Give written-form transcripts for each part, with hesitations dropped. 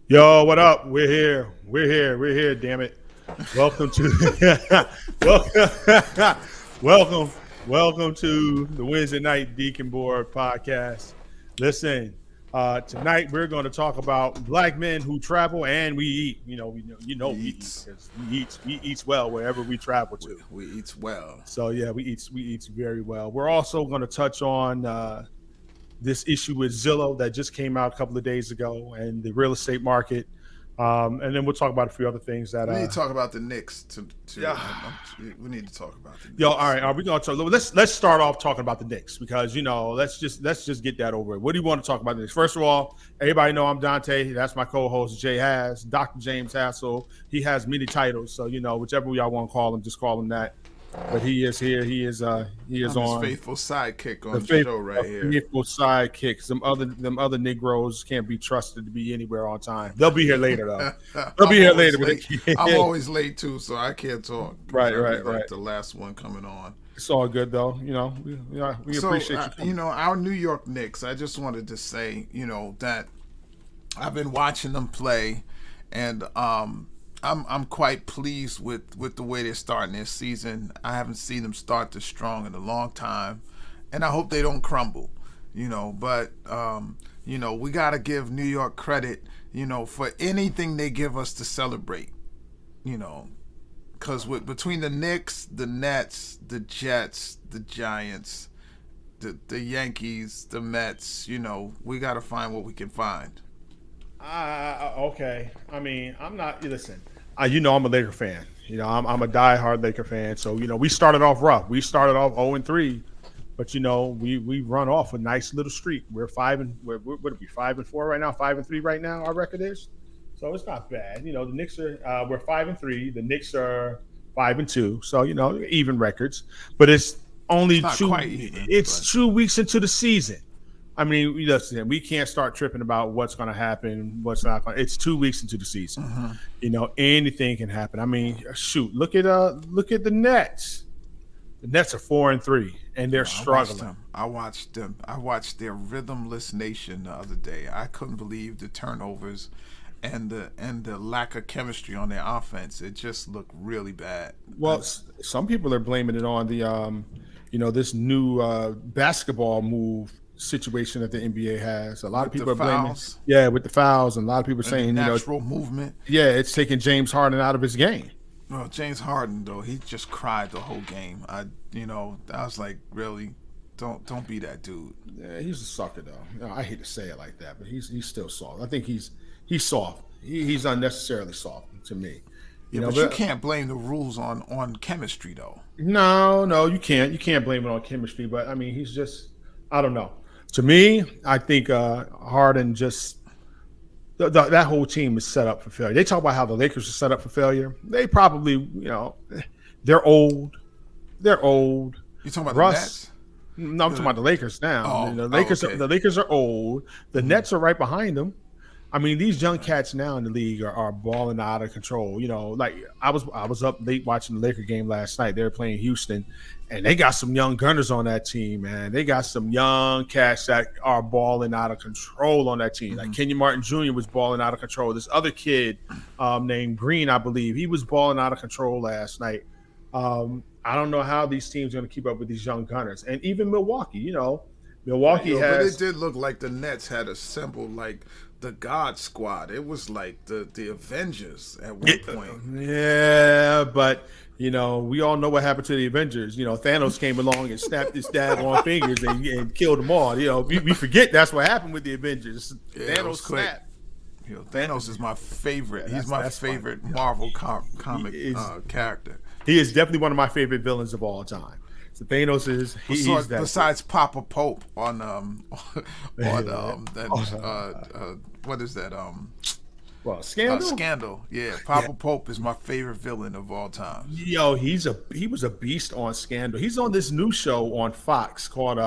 Yo, what up? We're here. We're here. We're here. Damn it! Welcome to welcome, welcome, welcome to the Wednesday Night Deacon Board podcast. Listen, tonight we're going to talk about black men who travel and we eat. We eat Eats. because we eat well wherever we travel We, to. we eats well. So yeah, we eat very well. We're also going to touch on this issue with Zillow that just came out a couple of days ago and the real estate market. And then we'll talk about a few other things that. We need to talk about the Knicks. Yeah. We need to talk about the Knicks. Yo, all right. Are we going to talk? Let's start off talking about the Knicks because let's just get that over with. What do you want to talk about the Knicks? First of all, everybody know I'm Dante. That's my co-host Jay Has, Dr. James Hassel. He has many titles, so whichever y'all want to call him, just call him that. But he is here. He is I'm on his faithful sidekick on the show right here. faithful sidekicks. Them other Negroes can't be trusted to be anywhere on time. They'll be here later though. They'll be here later. I'm always late too, so I can't talk. Right. The last one coming on. It's all good though. We appreciate you. Our New York Knicks. I just wanted to say, that I've been watching them play, and I'm quite pleased with the way they're starting their season. I haven't seen them start this strong in a long time, and I hope they don't crumble. But we got to give New York credit, for anything they give us to celebrate. Because between the Knicks, the Nets, the Jets, the Giants, the Yankees, the Mets, we got to find what we can find. Okay. I mean, I'm not. Listen, I'm a Laker fan. I'm a diehard Laker fan. So we started off rough. We started off 0-3, but we run off a nice little streak. We're what are we 5-4 right now? 5-3 right now. Our record is. So it's not bad. The Knicks are we're 5-3. The Knicks are 5-2. So even records, but it's only It's not two. quite even, It's but- 2 weeks into the season. I mean, listen, we can't start tripping about what's going to happen, what's not going. It's 2 weeks into the season. Anything can happen. I mean, shoot, look at the Nets. The Nets are 4-3, and they're struggling. I watched them. I watched their rhythmless nation the other day. I couldn't believe the turnovers and the lack of chemistry on their offense. It just looked really bad. Well, some people are blaming it on the this new basketball move situation that the NBA has. A lot of people are blaming, with the fouls, and a lot of people are saying, natural movement. Yeah, it's taking James Harden out of his game. Well, James Harden though, he just cried the whole game. I was like, really, don't be that dude. Yeah, he's a sucker though. I hate to say it like that, but he's still soft. I think he's soft. He's unnecessarily soft to me. But you can't blame the rules on chemistry though. No, you can't. You can't blame it on chemistry. But I mean, he's just, I don't know. To me, I think Harden just that whole team is set up for failure. They talk about how the Lakers are set up for failure. They probably, they're old. They're old. You talking about Russ? the Nets? No, I'm talking about the Lakers now. Oh, the Lakers. okay. The Lakers are old. The Nets are right behind them. I mean, these young cats now in the league are balling out of control. Like I was up late watching the Laker game last night. They were playing Houston, and they got some young gunners on that team, man. They got some young cats that are balling out of control on that team. Like Kenyon Martin Jr. was balling out of control. This other kid named Green, I believe, he was balling out of control last night. I don't know how these teams are going to keep up with these young gunners, and even Milwaukee. Milwaukee But has. it did look like the Nets had assembled like the God Squad. It was like the Avengers at one point. Yeah, but we all know what happened to the Avengers. Thanos came along and snapped his daggone fingers and killed them all. We forget that's what happened with the Avengers. Yeah, Thanos snapped. Thanos is my favorite. Yeah, He's my that's favorite fine. Marvel comic character. He is definitely one of my favorite villains of all time. So Thanos is he's that. Besides Papa Pope on what is that Scandal. Scandal. Yeah, Papa Pope is my favorite villain of all time. Yo, he was a beast on Scandal. He's on this new show on Fox called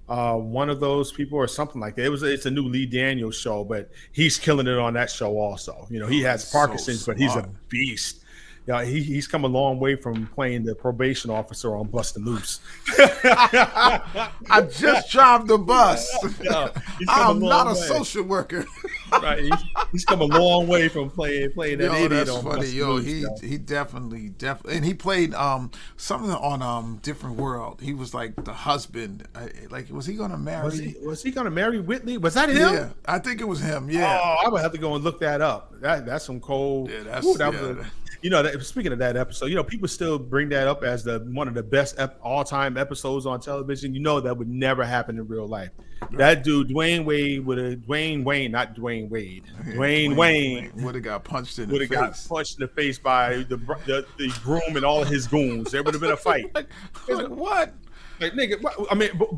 one of those people or something like that. It's a new Lee Daniels show, but he's killing it on that show also. He has Parkinson's, but he's a beast. Yeah, he's come a long way from playing the probation officer on Bustin' Loose. I just drive the bus. Yeah, I'm not a social worker. Right, He's come a long way from playing that Yo, idiot that's on funny. Must Yo, Lose, he definitely, and he played something on Different World. He was like the husband. Like, was he gonna marry? Was he gonna marry Whitley? Was that him? Yeah, I think it was him. Yeah. Oh, I would have to go and look that up. That's some cold. Yeah, that's that was speaking of that episode, people still bring that up as one of the best all-time episodes on television. That would never happen in real life. Right. That dude, Dwayne Wayne, would have got punched in the face. Would have got punched in the face by the groom and all of his goons. There would have been a fight. What? Like, nigga,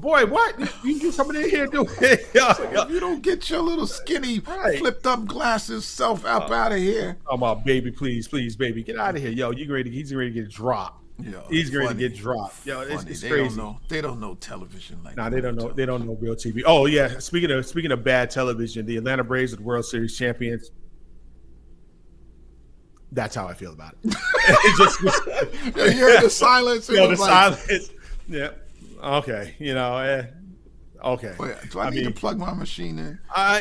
boy, what? You coming in here doing it? If you don't get your little skinny, flipped up glasses self up out of here. Oh, my baby, please, baby, get out of here. Yo, he's ready to get dropped. Yo, he's ready to get dropped. Yo, it's crazy. They don't know television like that. Nah, they don't know. They don't know real TV. Oh yeah, speaking of bad television, the Atlanta Braves are the World Series champions. That's how I feel about it. You hear the silence. The silence. Yeah. Okay. Okay. Wait, do I need to plug my machine in? I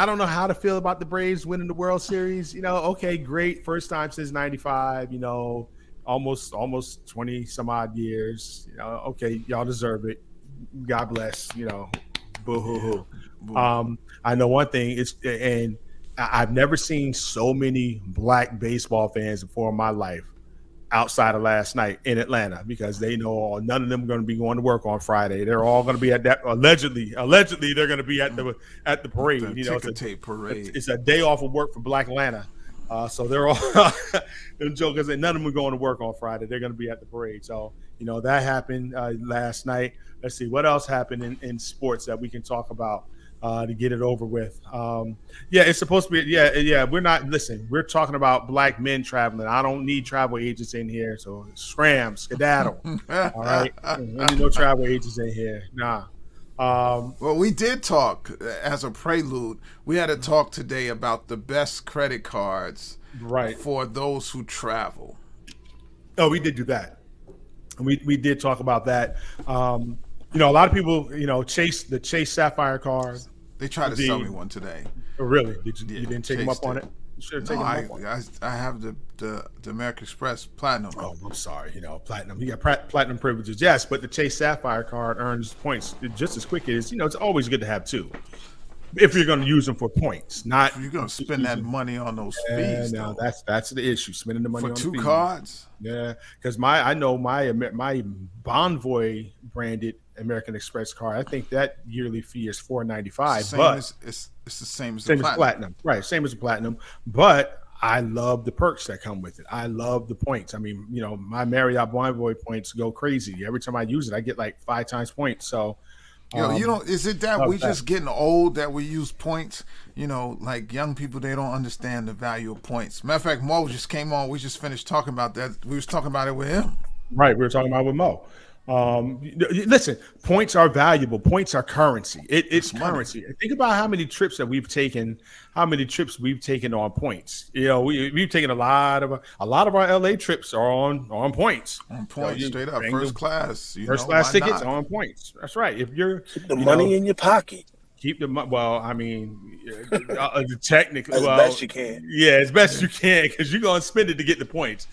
don't know how to feel about the Braves winning the World Series. Okay, great. First time since '95. Almost 20 some odd years. Okay, y'all deserve it. God bless. Boo hoo hoo. I know one thing. And I've never seen so many black baseball fans before in my life outside of last night in Atlanta, because they know none of them are going to be going to work on Friday. They're all going to be at that allegedly they're going to be at the parade. Tape parade. It's a day off of work for Black Atlanta. So they're all them jokers, and none of them are going to work on Friday. They're going to be at the parade. So that happened last night. Let's see what else happened in sports that we can talk about to get it over with. It's supposed to be. We're not. Listen, we're talking about black men traveling. I don't need travel agents in here. So skedaddle. All right, no travel agents in here. Nah. Well, we did talk as a prelude. We had a talk today about the best credit cards, for those who travel. Oh, we did do that. We did talk about that. A lot of people, Chase Sapphire card. They tried to sell me one today. Oh, really? You didn't take them up on it? You should have taken them up on it. I have the American Express Platinum. Oh, I'm sorry. Platinum. You got platinum privileges, yes, but the Chase Sapphire card earns points just as quick as, it's always good to have two. If you're going to use them for points, not if you're going to spend that money on those fees. No, that's the issue. Spending the money for on two fees. cards. Yeah, because I know my Bonvoy branded American Express card. I think that yearly fee is $4.95. But it's the same as the platinum, right? Same as the platinum, but I love the perks that come with it. I love the points. I mean, my Marriott Bonvoy points go crazy. Every time I use it, I get like 5 times points. So. Is it that we just getting old that we use points? Like young people, they don't understand the value of points. Matter of fact, Mo just came on. We just finished talking about that. We was talking about it with him. Right, we were talking about it with Mo. Listen, points are valuable. Points are currency. It's currency. Think about how many trips we've taken on points. We've taken a lot of our LA trips are on points. On points, straight up, first class. First class tickets on points. That's right. If you're keep the money in your pocket. Keep the money. Well, I mean, technically, as best you can. Yeah, as best as you can, because you're gonna spend it to get the points.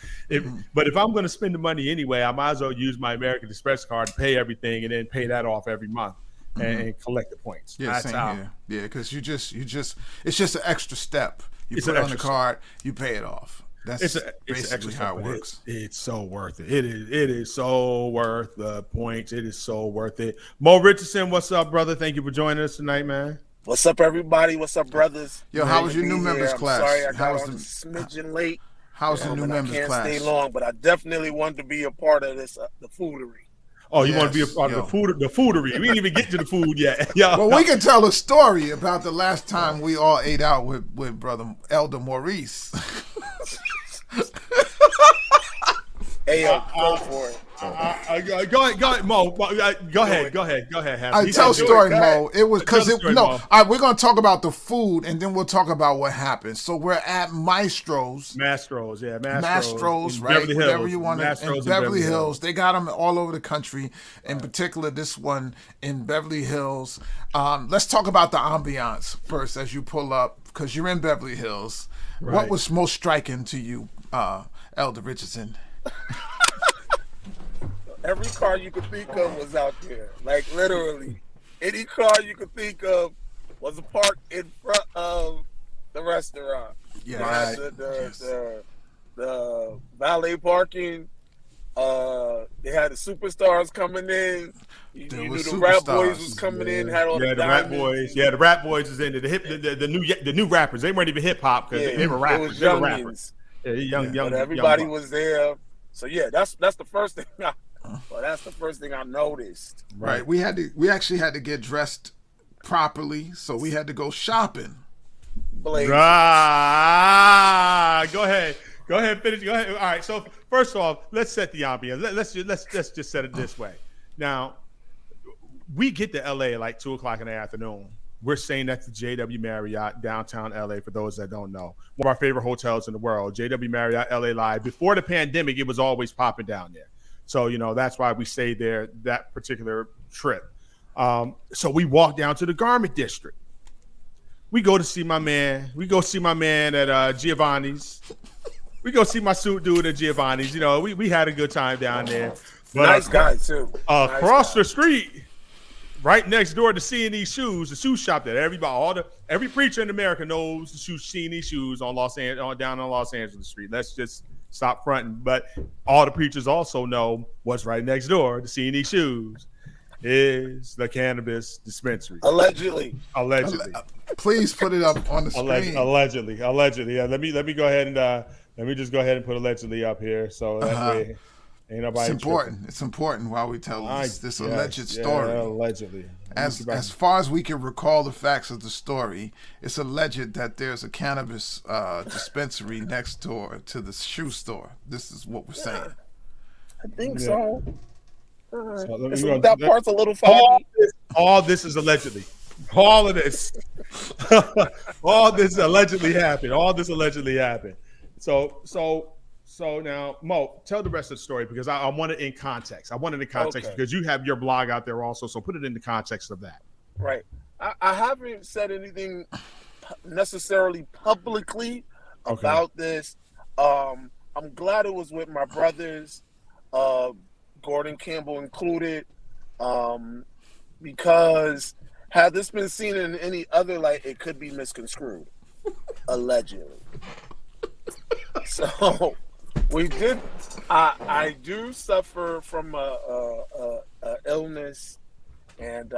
But if I'm gonna spend the money anyway, I might as well use my American Express card to pay everything, and then pay that off every month and collect the points. Yeah, that's same here. Yeah, because you just it's just an extra step. You put it on the card, you pay it off. That's basically how it works. It's so worth it. It is so worth the points. It is so worth it. Mo Richardson, what's up, brother? Thank you for joining us tonight, man. What's up, everybody? What's up, brothers? Yo, how was your new members class? Sorry, I got on a smidgen late. How's the new members class? I can't stay long, but I definitely wanted to be a part of this, the foodery. Oh, you want to be a part of the foodery? We didn't even get to the food yet. Yeah. Well, we can tell a story about the last time we all ate out with brother Elder Maurice. Hey, go for it. Go ahead, Mo. Go ahead. I tell a story, Mo. It was because all right, we're gonna talk about the food and then we'll talk about what happened. So we're at Mastro's, right? Whatever you want. In Beverly Hills, they got them all over the country. In particular, this one in Beverly Hills. Let's talk about the ambiance first as you pull up because you're in Beverly Hills. Right. What was most striking to you, Elder Richardson? Every car you could think of was out there. Like literally, any car you could think of was parked in front of the restaurant. Yeah, the valet parking. They had the superstars coming in. You knew the Rap Boys was coming in. Had all the Rap Boys. Yeah, the Rap Boys is in it. The new rappers. They weren't even hip hop because they were rappers. It was youngins. Young. But everybody was there. So yeah, that's the first thing. That's the first thing I noticed. Right. We actually had to get dressed properly, so we had to go shopping. Go ahead. Finish. Go ahead. All right. So first off, let's set the ambiance. Let's just set it this way. Now, we get to LA at like 2:00 in the afternoon. We're staying at the JW Marriott, downtown LA, for those that don't know. One of our favorite hotels in the world, JW Marriott, LA Live. Before the pandemic, it was always popping down there. So, that's why we stayed there that particular trip. So we walk down to the garment district. We go to see my man. We go see my man at Giovanni's. We go see my suit dude at Giovanni's. We had a good time down there. But nice guy, too. Across the street, right next door to C&E Shoes, the shoe shop that every preacher in America knows the C&E Shoes down on Los Angeles Street. Let's just stop fronting. But all the preachers also know what's right next door to C&E Shoes is the cannabis dispensary. Allegedly. Please put it up on the screen. Allegedly. Yeah, let me go ahead and let me just go ahead and put allegedly up here. So that way ain't nobody. It's important. Tripping. It's important while we tell this alleged story. Yeah, allegedly. As far as we can recall the facts of the story, it's alleged that there's a cannabis dispensary next door to the shoe store. This is what we're saying. I think so. That part's a little foggy. All this is allegedly. All of this. All this allegedly happened. So now, Mo, tell the rest of the story because I want it in context. Because you have your blog out there also. So put it in the context of that. Right. I haven't said anything necessarily publicly about this. I'm glad it was with my brothers, Gordon Campbell included, because had this been seen in any other light, it could be misconstrued, allegedly. So we did. I do suffer from a illness, and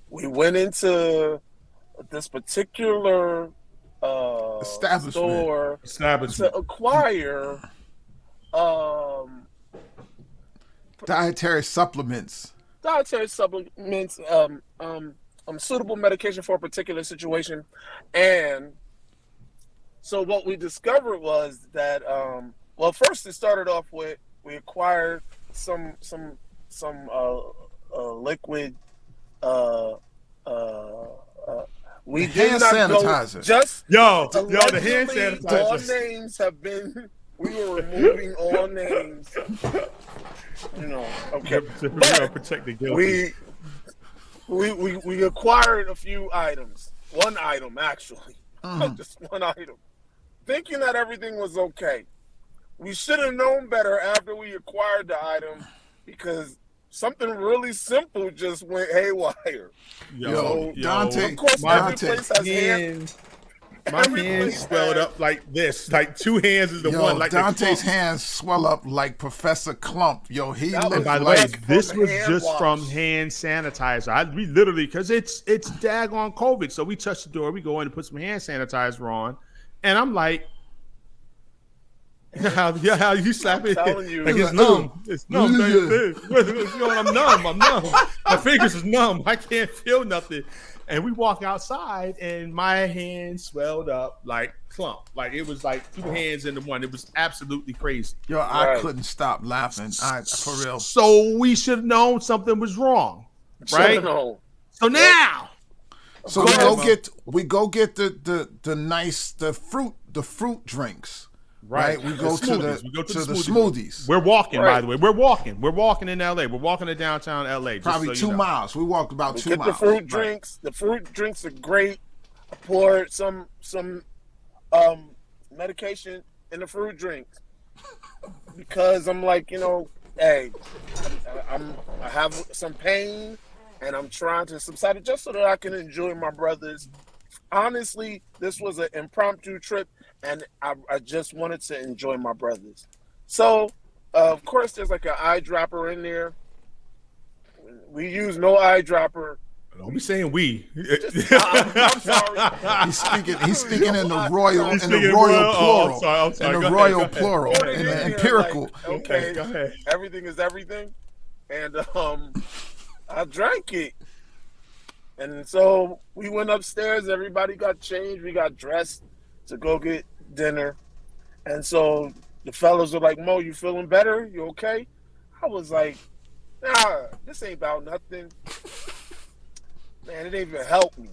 we went into this particular store to acquire dietary supplements. Suitable medication for a particular situation, and so what we discovered was that first it started off with we acquired some liquid. We did not sanitizer. Go just the hand sanitizer. All names have been. We were removing all names. Okay. Protect the guilty. We acquired a few items. One item, actually. Just one item. Thinking that everything was okay. We should have known better after we acquired the item because something really simple just went haywire. Dante, of course, every place has hands. My hands swelled up like this. Like two hands is the one. Like Dante's hands swell up like Professor Clump. He looked by the way, this was just from hand sanitizer. We literally, because it's daggone COVID. So we touch the door, we go in and put some hand sanitizer on. And I'm like, how you slap it? Like it's numb. It's numb. I'm numb. My fingers is numb. I can't feel nothing. And we walk outside, and my hand swelled up like clump, like it was like two hands into one. It was absolutely crazy. Yo, I Right. couldn't stop laughing. For real. So we should have known something was wrong, right? No. So now, So we go get the fruit drinks. Right. We go to the smoothies. We're walking, Right. by the way. We're walking in LA. We're walking to downtown LA. just Probably so 2 you know. miles. We walked about We 2 get miles. the fruit drinks. The fruit drinks are great. I poured some medication in the fruit drinks because I'm like, hey, I have some pain and I'm trying to subside it just so that I can enjoy my brothers. Honestly, this was an impromptu trip, and I just wanted to enjoy my brothers. So, of course, there's like an eyedropper in there. We use no eyedropper. Don't be saying we. I'm sorry. He's speaking in the royal He's in the speaking royal royal- plural. I'm sorry. In Go the ahead, royal go ahead. plural. Put it In the there, empirical. like, okay, Go ahead. everything is everything, and I drank it, and so we went upstairs. Everybody got changed. We got dressed to go get dinner, and so the fellas were like, "Mo, you feeling better? You okay?" I was like, "Nah, this ain't about nothing." Man, it didn't even help me.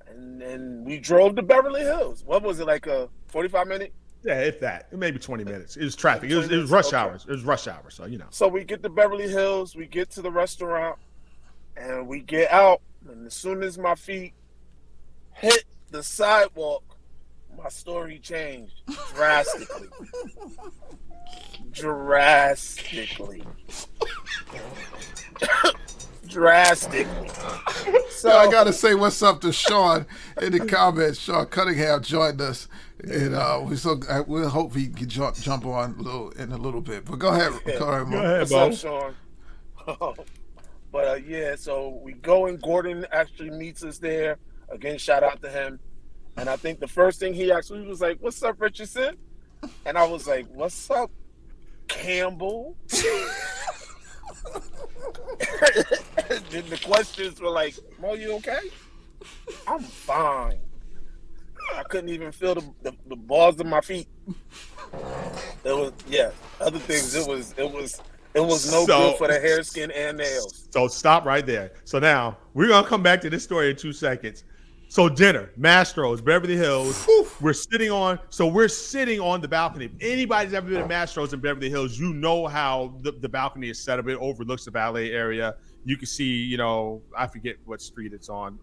And we drove to Beverly Hills. What was it, like a 45-minute? Yeah, if that. It may be 20 minutes. It was traffic. It was 20 rush minutes? Okay. hours. It was rush hour, so you know. So we get to Beverly Hills, we get to the restaurant, and we get out. And as soon as my feet hit the sidewalk, my story changed drastically. Drastically. So I gotta say what's up to Sean in the comments. Sean Cunningham joined us, and we'll hope he can jump on in a little bit. But go ahead, Yeah. Mo. Go ahead, What's Bo. up, Sean? But yeah, so we go and Gordon actually meets us there. Again, shout out to him. And I think the first thing he asked me was like, "What's up, Richardson?" And I was like, "What's up, Campbell?" Then the questions were like, "Mo, you okay?" "I'm fine." I couldn't even feel the balls of my feet. It was other things. It was no good for the hair, skin, and nails. So stop right there. So now we're gonna come back to this story in 2 seconds. So dinner, Mastro's, Beverly Hills. We're sitting on the balcony. If anybody's ever been to Mastro's in Beverly Hills, you know how the balcony is set up. It overlooks the valet area. You can see, I forget what street it's on.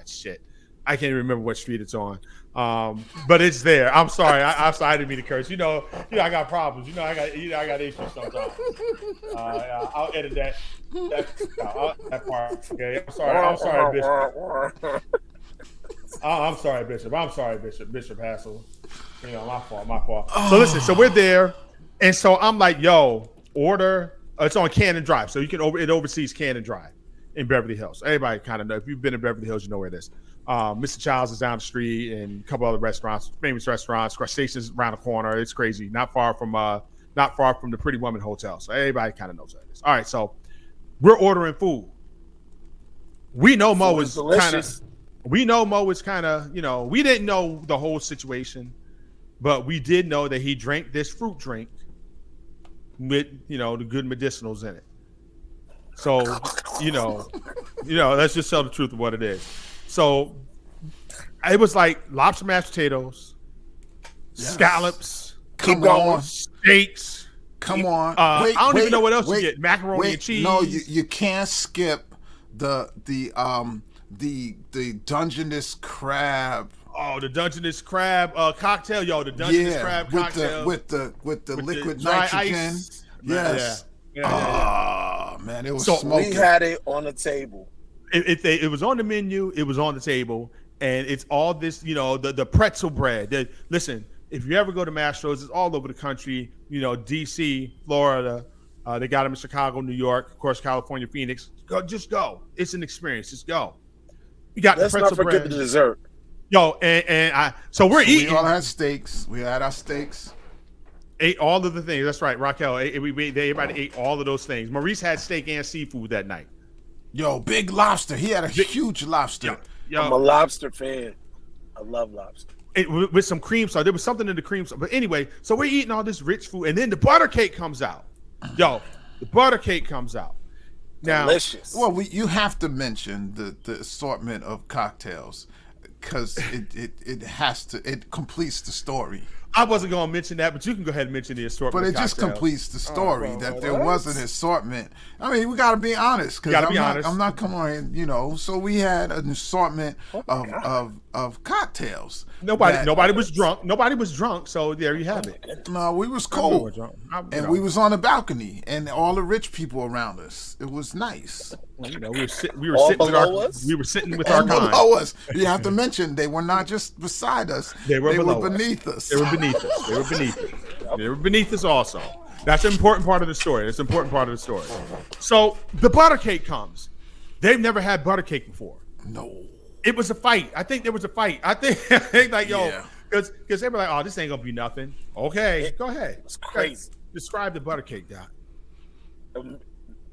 Shit. I can't even remember what street it's on. But it's there. I'm sorry. I'm sorry. I didn't mean to curse. I got problems. I got issues sometimes. I'll edit that part. Okay. I'm sorry, Bishop. I'm sorry, Bishop. Bishop Hassel. My fault. So listen, so we're there, and so I'm like, yo, order. It's on Cannon Drive, so it oversees Cannon Drive in Beverly Hills. Everybody kind of know. If you've been in Beverly Hills, you know where it is. Mr. Childs is down the street, and a couple other restaurants, famous restaurants. Crustaceans around the corner. It's crazy. Not far from the Pretty Woman Hotel. So everybody kind of knows where it is. All right, so we're ordering food. We know Mo is delicious. We didn't know the whole situation, but we did know that he drank this fruit drink with, the good medicinals in it. So, let's just tell the truth of what it is. So it was like lobster mashed potatoes, scallops, Come on. steaks. Come on. I don't even know what else you get. Macaroni and cheese. No, you can't skip the Dungeness crab. Oh, the Dungeness crab cocktail, yo! The Dungeness crab cocktail with the liquid dry nitrogen. ice. Yes. Yeah. Oh man, it was So smoking. We had it on the table. It was on the menu. It was on the table, and it's all this, the pretzel bread. Listen, if you ever go to Mastro's, it's all over the country. DC, Florida. They got them in Chicago, New York, of course, California, Phoenix. Just go. It's an experience. Just go. You got Let's the not pretzel forget bread. the dessert. Yo, so we're eating. We all had steaks. We had our steaks. Ate all of the things. That's right, Raquel. Everybody ate all of those things. Maurice had steak and seafood that night. Yo, big lobster. He had a huge lobster. I'm a lobster fan. I love lobster. With some cream sauce. There was something in the cream sauce. But anyway, so we're eating all this rich food, and then the butter cake comes out. Yo, the butter cake comes out. Now, Delicious. Well, you have to mention the assortment of cocktails because it completes the story. I wasn't going to mention that, but you can go ahead and mention the assortment. But it just cocktails. completes the story well, that there was an assortment. I mean, we got to be honest because I'm not coming on, So we had an assortment of cocktails. Nobody was drunk. Nobody was drunk. So there you have it. No, we was cool, and we was on the balcony, and all the rich people around us. It was nice. We were sitting with our kind. Below us. You have to mention they were not just beside us. They were beneath us. They were beneath us. They were beneath us. They were beneath us also. That's an important part of the story. That's an important part of the story. So the butter cake comes. They've never had butter cake before. No. It was a fight. I think there was a fight. I think like, because they were like, oh, this ain't going to be nothing. Okay, go ahead. It's crazy. Describe the butter cake, Doc.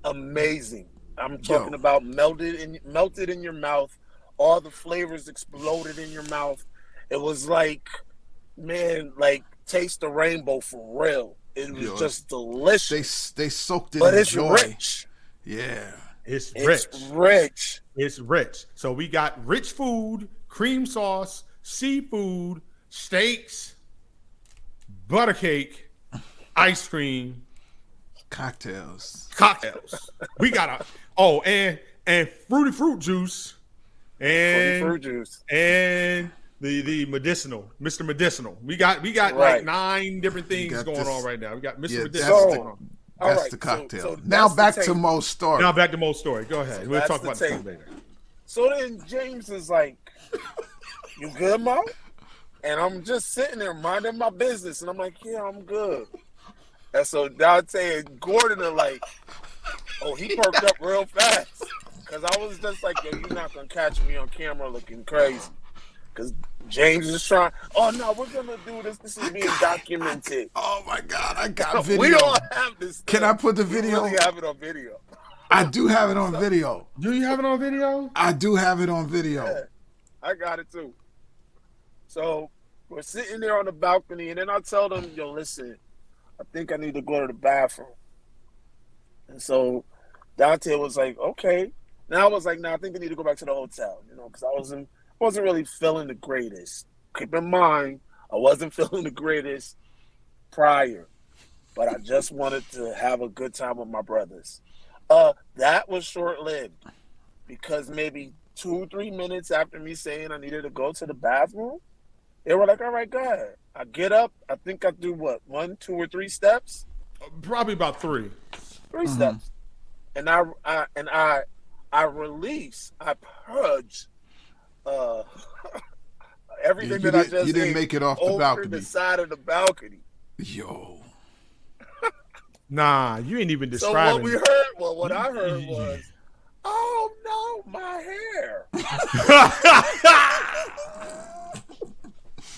Amazing. I'm talking about melted in your mouth. All the flavors exploded in your mouth. It was like, man, like taste the rainbow for real. It was just delicious. They soaked it but in it's joy. rich. Yeah. It's rich. It's rich. So we got rich food, cream sauce, seafood, steaks, butter cake, ice cream, cocktails. We got and fruity fruit juice and the medicinal, Mr. Medicinal. We got like 9 different things going on right now. We got Mr. Medicinal. That's the cocktail. So now back to Mo's story. Go ahead. We'll talk about that later. So then James is like, "You good, Mo?" And I'm just sitting there minding my business, and I'm like, "Yeah, I'm good." And so Dante and Gordon are like, "Oh, he perked up real fast," because I was just like, "Yo, you're not gonna catch me on camera looking crazy," because James is trying. Oh no, we're gonna do this. This is being documented. Oh my God, I got video. We don't have this stuff. Can I put the video? We really have it on video. I do have it on video. Do you have it on video? I do have it on video. Yeah, I got it too. So we're sitting there on the balcony, and then I tell them, "Yo, listen, I think I need to go to the bathroom." And so Dante was like, "Okay." Now I was like, "No, I think I need to go back to the hotel," because I wasn't really feeling the greatest. Keep in mind, I wasn't feeling the greatest prior, but I just wanted to have a good time with my brothers. That was short-lived because maybe 2-3 minutes after me saying I needed to go to the bathroom, they were like, "All right, go ahead." I get up. I think I do 1, 2, or 3 steps. Probably about 3. 3 steps, and I release. I purge. Everything that I just you didn't make it off the balcony. The side of the balcony. Yo. Nah, you ain't even describing. So what I heard was, "Oh no, my hair."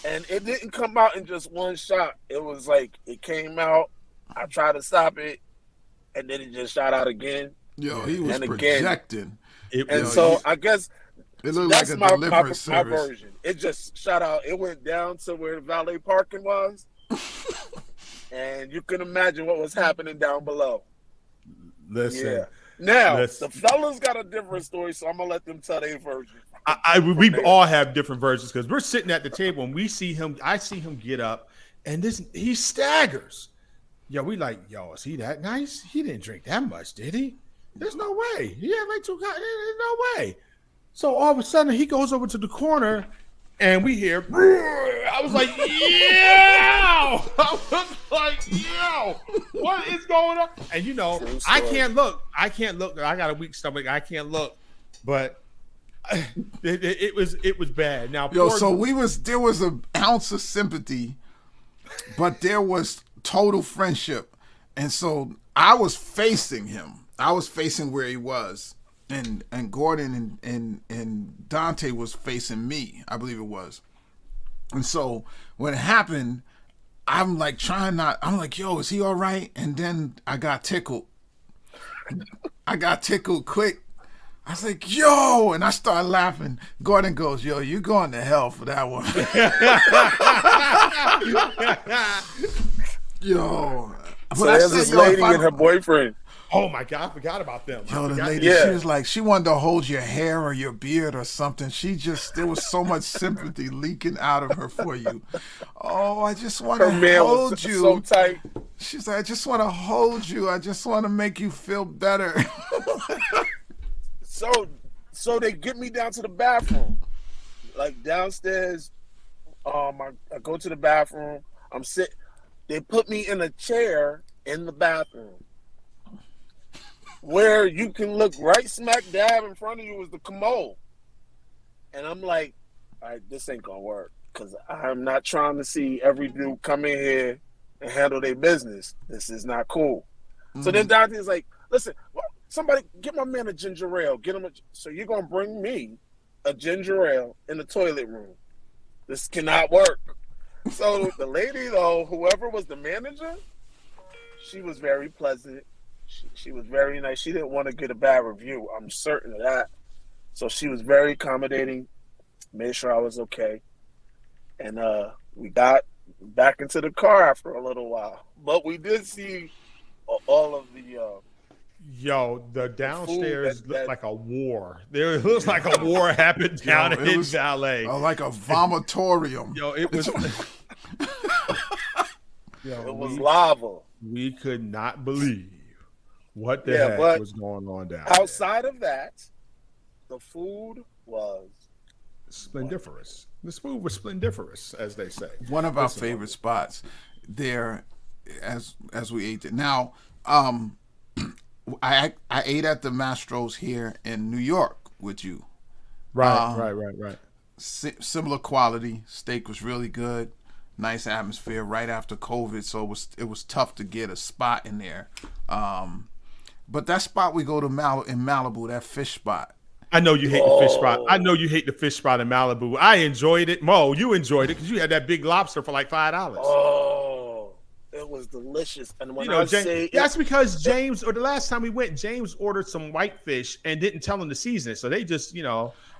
And it didn't come out in just one shot. It was like it came out. I tried to stop it, and then it just shot out again. Yo, he was projecting. I guess it looked like a deliverance service. My version. It just shot out. It went down to where the valet parking was. And you can imagine what was happening down below. Listen. Yeah. Now, the fellas got a different story, so I'm going to let them tell their version. We all have different versions because we're sitting at the table and we see him. I see him get up and he staggers. Yo, we like, yo, is he that nice? He didn't drink that much, did he? There's no way. He had like 2 guys. There's no way. So all of a sudden he goes over to the corner and we hear, I was like, yeah! I was like, yo, what is going on? And I can't look. I got a weak stomach. I can't look. But it was bad. Now, so there was an ounce of sympathy, but there was total friendship. And so I was facing him. I was facing where he was. And Gordon and Dante was facing me, I believe it was. And so when it happened, I'm like yo, is he all right? And then I got tickled. I got tickled quick I was like, yo, and I started laughing. Gordon goes, yo, you going to hell for that one. Yo. So there's this lady and her boyfriend. Oh my God, I forgot about them. Yo, the forgot lady, Yeah. she was like, she wanted to hold your hair or your beard or something. There was so much sympathy leaking out of her for you. Oh, I just want Her to man hold was you. so tight. She's like, I just want to hold you. I just want to make you feel better. So they get me down to the bathroom, like downstairs. I go to the bathroom. I'm sit. They put me in a chair in the bathroom, where you can look right smack dab in front of you is the commode. And I'm like, all right, this ain't gonna work, because I'm not trying to see every dude come in here and handle their business. This is not cool. So then Dante's like, listen, somebody get my man a ginger ale. Get him so you're gonna bring me a ginger ale in the toilet room. This cannot work. So the lady, though, whoever was the manager, she was very pleasant. She was very nice. She didn't want to get a bad review. I'm certain of that. So she was very accommodating, made sure I was okay. And we got back into the car after a little while. But we did see all of the... Yo, the downstairs that- looked like a war. There it looks like a war happened down it in was- Valet. Like a vomitorium. Yo, it was. It was lava. We could not believe what the Yeah, heck but was going on down Outside of that, the food was... there. Splendiferous. This food was splendiferous, as they say. One of our Listen, favorite spots there, as we ate it. Now, I ate at the Mastro's here in New York with you. Right. Similar quality. Steak was really good. Nice atmosphere right after COVID, so it was tough to get a spot in there. But that spot we go to in Malibu, that fish spot. I know you hate the fish spot. I know you hate the fish spot in Malibu. I enjoyed it. Mo, you enjoyed it because you had that big lobster for like $5. Oh, it was delicious. And when I say that's because James, or the last time we went, James ordered some whitefish and didn't tell him to season it. So they just,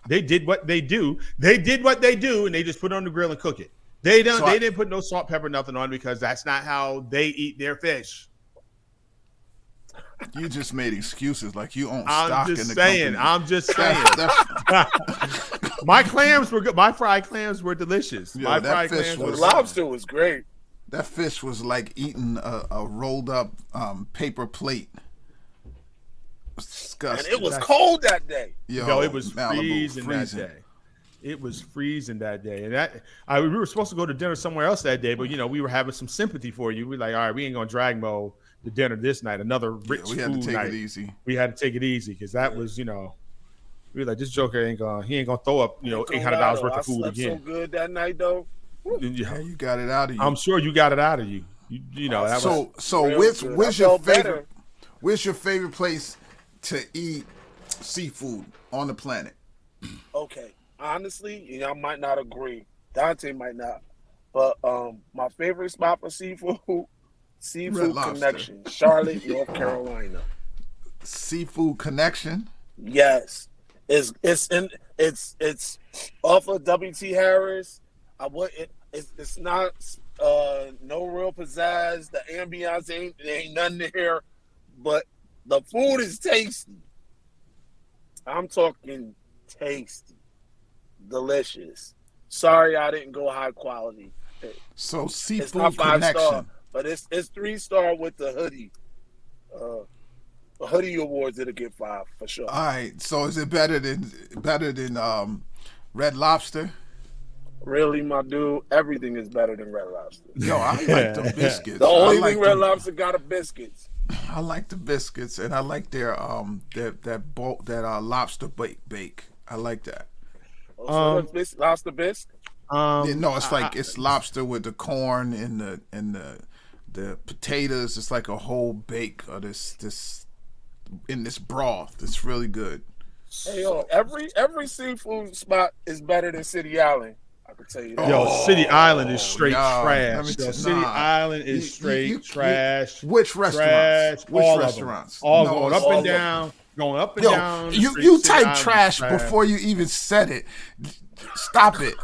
they did what they do. They did what they do, and they just put it on the grill and cook it. They didn't put no salt, pepper, nothing on it because that's not how they eat their fish. You just made excuses like you own stock in the company. I'm just saying. My clams were good. My fried clams were delicious. Yeah, My that fried fish clams the were was- lobster was great. That fish was like eating a rolled up paper plate. It was And disgusting. it was cold that day. Yo, it was Malibu, freezing that day. It was freezing that day, and we were supposed to go to dinner somewhere else that day, but we were having some sympathy for you. We're like, all right, we ain't gonna drag Mo to dinner this night. Another rich we had to food take night. it easy. We had to take it easy because that was, we were like, this Joker ain't gonna throw up, $800 worth of food I again. slept so good that night, though. Yeah, you got it out of you. I'm sure you got it out of you. That was So real where's good. where's I your felt favorite? better. Where's your favorite place to eat seafood on the planet? Okay, honestly, y'all might not agree. Dante might not, but my favorite spot for seafood Red Lobster. Connection, Charlotte, North Carolina. Seafood Connection. Yes, it's off of WT Harris. It's not no real pizzazz. The ambiance ain't nothing there, but the food is tasty. I'm talking tasty, delicious. Sorry, I didn't go high quality. So It's Seafood not 5-star, Connection. but it's 3-star with the hoodie. The hoodie awards it'll get 5 for sure. All right. So is it better than Red Lobster? Really, my dude, everything is better than Red Lobster. Yo, I like the biscuits. The only I like thing Red them- Lobster got are biscuits. I like the biscuits, and I like their lobster bake. I like that. Lobster biscuit. Yeah, no, it's like it's lobster with the corn and the potatoes. It's like a whole bake of this in this broth. It's really good. Hey, yo, every seafood spot is better than City Island. I can tell you that. Yo, City Island is straight yo, let trash. me Yo, tell- City nah. Island is You- straight you- trash. Which Trash. restaurants? Which All restaurants? Of them. All No, going it's up all and of them. down. going up and Yo, down. The you street, you City type Island is trash before you even said it. Stop it.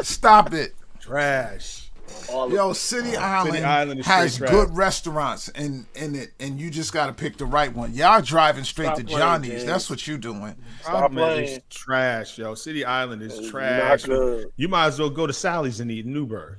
Stop it. Trash. Yo, City Island, Island is has straight good trash. restaurants in it, and you just got to pick the right one. Y'all driving straight Stop to playing, Johnny's. James. That's what you doing. Stop Man, playing. it's trash, yo. City Island is It's trash. not good. You might as well go to Sally's and eat in Newburgh.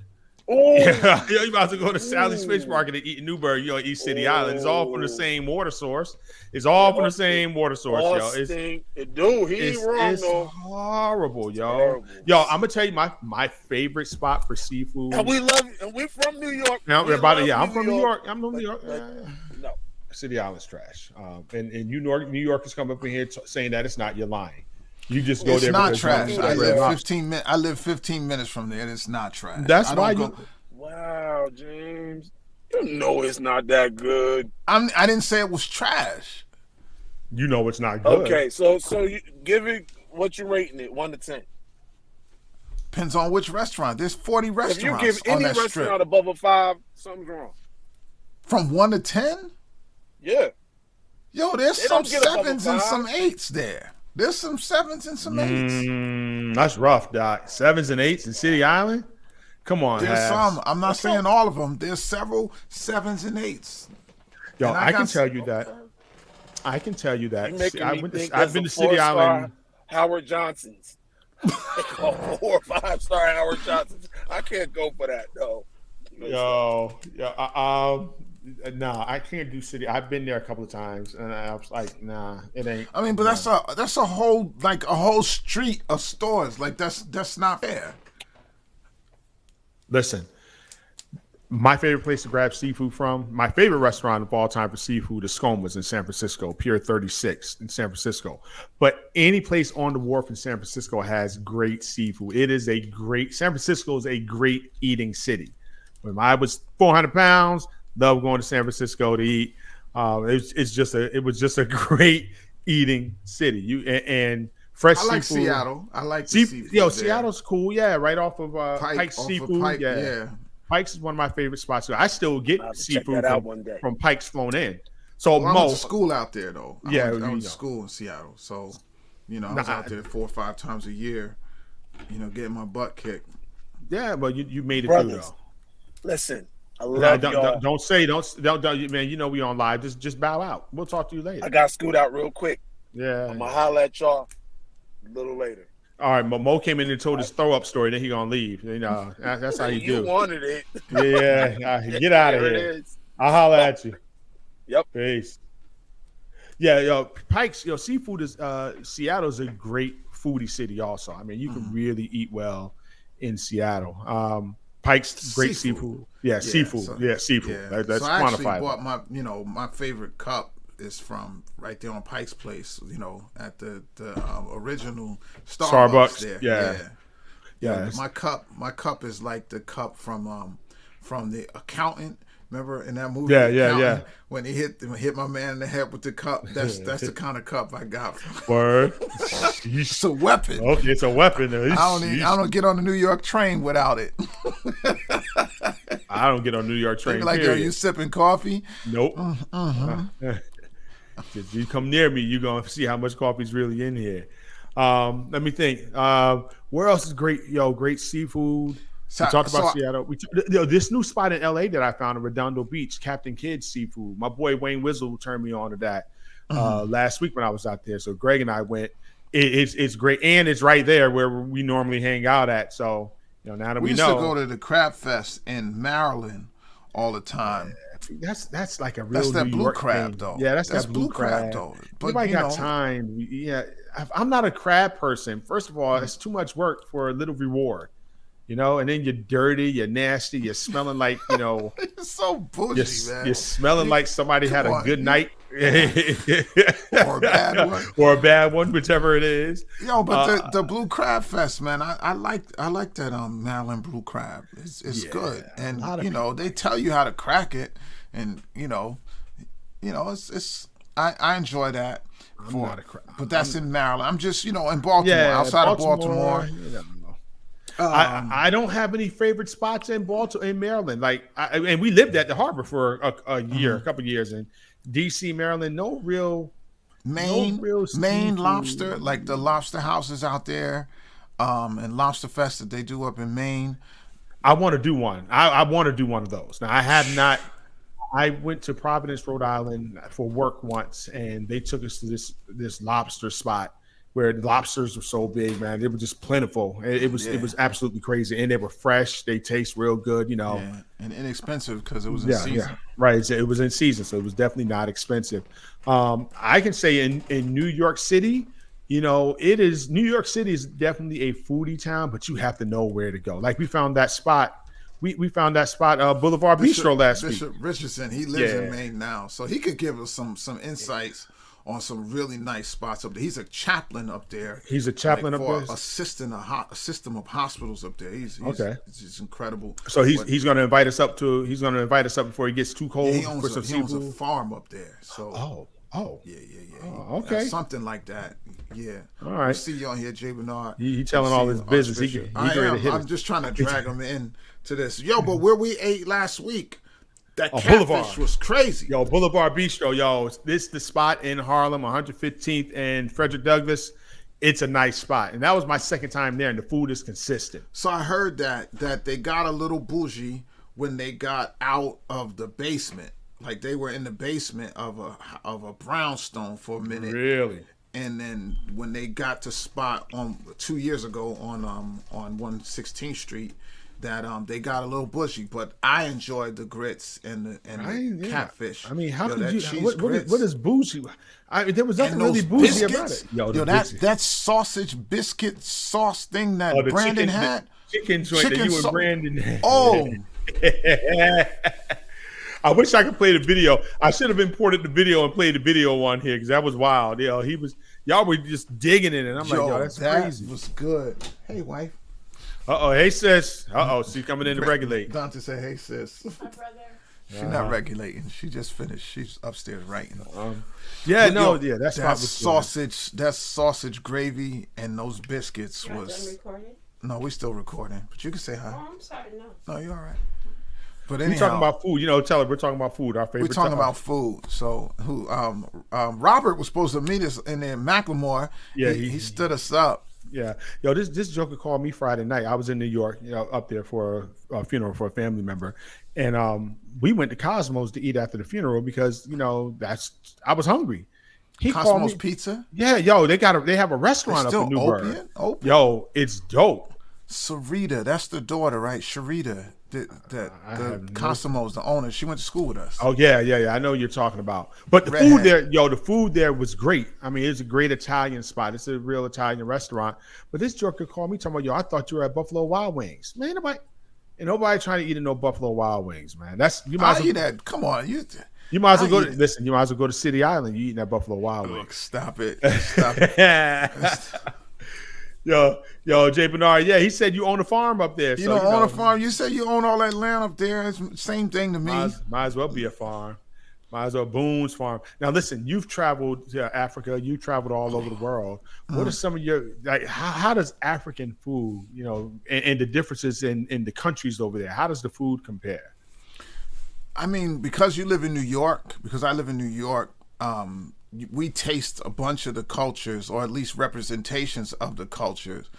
Ooh. Yeah, you might as well go to Sally's Fish Market and eat in Newburgh. You know, East City Island. It's all from the same water source. It's all from the same water source, yo. Austin, dude, he ain't wrong It's though. horrible, yo. Terrible. Yo, I'm gonna tell you my favorite spot for seafood. And we love you. And we from New York. Now, We about it, love yeah, I'm from New York. I'm from but- New York. but- No. City Island's trash. And New Yorkers come up in here saying that it's not. You're lying. You just go It's there. not because trash. you I know, live it's 15 minutes. I live 15 minutes from there. And it's not trash. That's I why don't you. Wow, James. You know it's not that good. I didn't say it was trash. You know it's not good. Okay, so you give it what you rating it, 1 to 10. Depends on which restaurant. There's 40 If you restaurants give on any that restaurant strip. above a 5, something's wrong. From 1 to 10? Yeah. Yo, there's They some don't get above a 7s and 5. some 8s there. There's some 7s and some 8s. That's rough, Doc. 7s and 8s in City Island. Come on, There's Habs. some. I'm not saying all of them. There's several 7s and 8s. Yo, and I can got- tell you that. I can tell you that. You making I me went think I've been to City Island. Howard Johnson's. 4 or 5-star Howard Johnson's. I can't go for that though. No, I can't do City. I've been there a couple of times, and I was like, nah, it ain't. I mean, but that's a whole street of stores. Like that's not fair. Listen, my favorite place to grab seafood from, my favorite restaurant of all time for seafood is Skoma's in San Francisco, Pier 36 in San Francisco. But any place on the wharf in San Francisco has great seafood. San Francisco is a great eating city. When I was 400 pounds, loved going to San Francisco to eat. It was just a great eating city. And fresh I like seafood. Seattle. I like the seafood. Yo, there. Seattle's cool. Yeah, right off of Pike's off of Seafood. Pike, yeah. Pike's is one of my favorite spots. I still get I'll have to check seafood that out one day. from Pike's flown in. So Well, I went Mo, to school out there though. I Yeah, went you to know. school in Seattle, so I was Nah, out there 4 or 5 times a year. Getting my butt kicked. yeah, but you made it Brothers, through though. Listen, I No, love y'all. don't, man. You know we on live. Just bow out. We'll talk to you later. I got scoot out real quick. Yeah. I'm gonna holler at y'all a little later. All right. Mo came in and told his throw up story. Then he gonna leave. That's how you do. wanted it. Yeah. Get out of There here. it is. I'll holler at you. Yep. Peace. Yeah, yo, Pike's, seafood is Seattle's a great foodie city also. I mean, you can really eat well in Seattle. Pike's great seafood. Yeah, seafood. Seafood. Yeah. That's so I actually quantifiable. bought my favorite cup is from right there on Pike's Place. At the original Starbucks there. Yeah. Yeah. Yes. My cup is like the cup from the Accountant. Remember in that movie? Yeah. Accountant, When he hit my man in the head with the cup. That's the kind of cup I got. Word. It's a weapon. Okay, it's a weapon. I don't get on the New York train without it. I don't get on New York They train. be like, yo, period. you sipping coffee? Nope. If you come near me, you're gonna see how much coffee's really in here. Let me think. Where else is great? Great seafood. We talked about Seattle. This new spot in LA that I found in Redondo Beach, Captain Kidd Seafood. My boy Wayne Wizzle turned me on to that last week when I was out there. So Greg and I went. It's great, and it's right there where we normally hang out at. So now that We we used know, to go to the Crab Fest in Maryland all the time. that's like a real That's that New blue York crab thing. though. Yeah, that's that blue crab though. But Nobody got time. I'm not a crab person. First of all, it's too much work for a little reward. And then you're dirty, you're nasty, you're smelling like, It's so bougie, man. you're smelling like somebody had a on. good night. Or a bad one. Or a bad one, whichever it is. Yo, but the Blue Crab Fest, man, I like that Maryland Blue Crab. It's good, and they tell you how to crack it, and it's I enjoy that. not a crab. But that's in Maryland. I'm just in Baltimore, outside of Baltimore. I don't have any favorite spots in Maryland. And we lived at the harbor for a year, a couple of years in DC, Maryland. No real Maine, real Maine seafood. lobster, like the lobster houses out there, and Lobster Fest that they do up in Maine. I want to do one. I want to do one of those. Now I have not. I went to Providence, Rhode Island for work once, and they took us to this lobster spot where the lobsters were so big, man. They were just plentiful. It was absolutely crazy, and they were fresh. They taste real good, you know. Yeah, and inexpensive because it was in season. Yeah, right. It was in season, so it was definitely not expensive. I can say in New York City, you know, New York City is definitely a foodie town, but you have to know where to go. Like we found that spot. We found that spot, Boulevard Bistro last week. Bishop Richardson, he lives in Maine now, so he could give us some insights on some really nice spots up there. He's a chaplain up there. He's a chaplain like, up for there. Assisting a system of hospitals up there. He's Okay. It's incredible. So he's going to invite us up before it gets too cold He for owns, some he owns a seafood. farm up there. So Yeah. Okay, something like that. Yeah. All right. We see you on here, Jay Bernard. He telling all his business. I'm just trying to drag him in to this. Yo, but where we ate last week, that Boulevard catfish was crazy. Yo, Boulevard Bistro, yo, this the spot in Harlem, 115th and Frederick Douglass. It's a nice spot, and that was my second time there, and the food is consistent. So I heard that they got a little bougie when they got out of the basement. Like they were in the basement of a brownstone for a minute. Really? And then when they got to spot on 2 years ago on 116th Street, that they got a little bushy, but I enjoyed the grits and the catfish. I mean, how Yo, could that you? cheese What is bougie? There was nothing and really those bougie biscuits, about it. that sausage biscuit sauce thing that the Brandon chicken, had. the chicken joint that you and Brandon had. Oh, I wish I could play the video. I should have imported the video and played the video on here because that was wild. Y'all were just digging in it. I'm like, yo, that's crazy. That was good. Hey, wife. Hey sis. She's coming in to regulate. Dante said, hey sis. My brother. She's not regulating. She just finished. She's upstairs writing. That sausage gravy and those biscuits You're not was. done recording? No, we still recording, but you can say hi. Oh, I'm sorry, no. No, you're all right. But We're anyhow, talking about food. Tell her we're talking about food. Our favorite. we're talking about food. So Robert was supposed to meet us in there, Macklemore. Yeah, he stood us up. Yeah, yo, this joker called me Friday night. I was in New York, up there for a funeral for a family member, and we went to Cosmos to eat after the funeral because I was hungry. He called Cosmos me. Pizza. Yeah, yo, they have a restaurant up Still in Newburgh. open? Yo, it's dope. Sarita, that's the daughter, right? Sharita, the Cosmos, the owner. She went to school with us. Oh yeah. I know what you're talking about. But the food there was great. I mean, it's a great Italian spot. It's a real Italian restaurant. But this joker called me talking about, yo, I thought you were at Buffalo Wild Wings. Man, nobody trying to eat no Buffalo Wild Wings, man. You might as well, that. Come on, you might as well go. Listen, you might as well go to City Island. You eating that Buffalo Wild Wings. Look, stop it. Stop it. Yo, Jay Bernard. Yeah, he said you own a farm up there. You don't own a farm. You say you own all that land up there. It's the same thing to me. Might as well be a farm. Might as well Boone's Farm. Now, listen, you've traveled to Africa. You've traveled all over the world. What are some of your how does African food, and the differences in the countries over there? How does the food compare? I mean, because you live in New York, because I live in New York, we taste a bunch of the cultures, or at least representations of the cultures,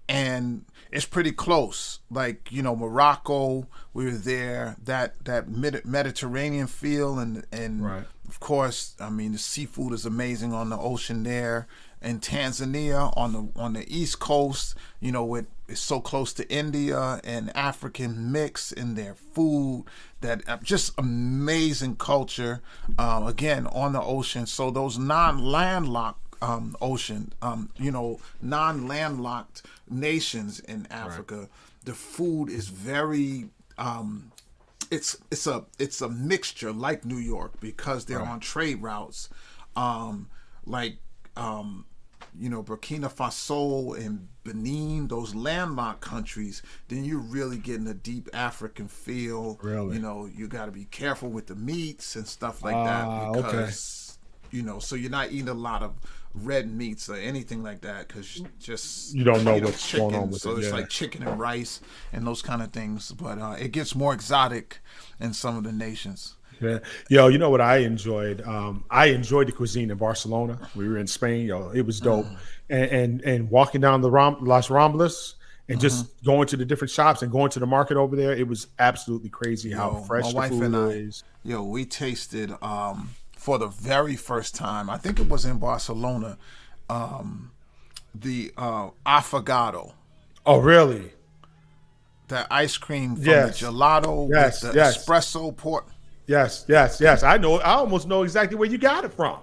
and it's pretty close. Like Morocco, we were there. That Mediterranean feel, and right. Of course, I mean the seafood is amazing on the ocean there. In Tanzania, on the East Coast, it's so close to India, and African mix in their food, that just amazing culture. Again, on the ocean, so those non-landlocked non-landlocked nations in Africa, right. The food is very. It's a mixture like New York because they're on trade routes, Burkina Faso and Benin, those landlocked countries, then you're really getting a deep African feel. Really? You got to be careful with the meats and stuff like that because, so you're not eating a lot of red meats or anything like that because you don't know what's chicken, going on with so it. It's like chicken and rice and those kind of things. But it gets more exotic in some of the nations. Yeah. Yo, you know what I enjoyed? I enjoyed the cuisine in Barcelona. We were in Spain. Yo, it was dope. And walking down the Las Ramblas and just going to the different shops and going to the market over there, it was absolutely crazy how Yo, my fresh the wife food and I, is. we tasted for the very first time. I think it was in Barcelona. The affogato, Oh, really? that ice cream from Yes. the gelato Yes, with the yes. espresso port. Yes, yes, yes. I know. I almost know exactly where you got it from.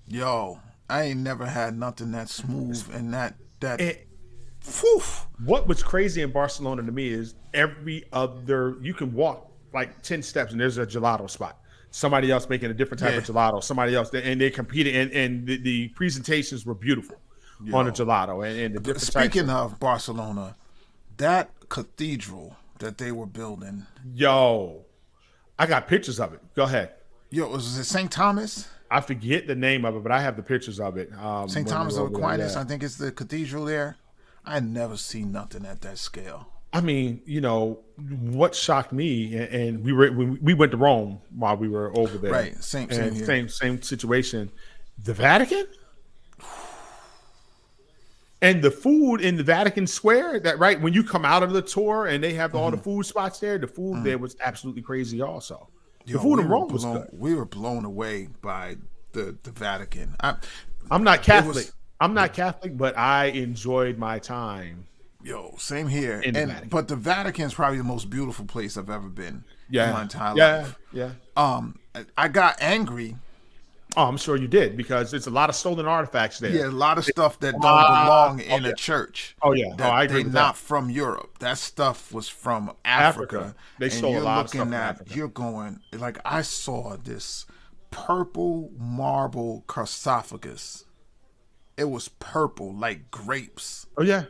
Yo, I ain't never had nothing that smooth and that. And Whew. what was crazy in Barcelona to me is you can walk like 10 steps and there's a gelato spot. Somebody else making a different type of gelato. Somebody else, and they competed, and the presentations were beautiful on the gelato and the different. Speaking of Barcelona, that cathedral that they were building. Yo, I got pictures of it. Go ahead. Yo, was it St. Thomas? I forget the name of it, but I have the pictures of it. St. when Thomas we were of over there, Aquinas, yeah. I think it's the cathedral there. I never seen nothing at that scale. I mean, what shocked me, and we went to Rome while we were over there. Right, same and here. same situation. The Vatican and the food in the Vatican Square. That right when you come out of the tour and they have all the food spots there. The food there was absolutely crazy. Also, the food in Rome was good. We were blown away by the Vatican. I'm not Catholic. was- I'm not Catholic, but I enjoyed my time. Yo, same here. In the Vatican. But the Vatican is probably the most beautiful place I've ever been in my entire life. Yeah. I got angry. Oh, I'm sure you did because it's a lot of stolen artifacts there. Yeah, a lot of stuff that don't belong in a church. Oh, yeah. That I agree they're with not that. from Europe. That stuff was from Africa. Africa. They And stole a you're lot of stuff looking from at, Africa. You're going, like, I saw this purple marble sarcophagus. It was purple, like grapes. Oh yeah.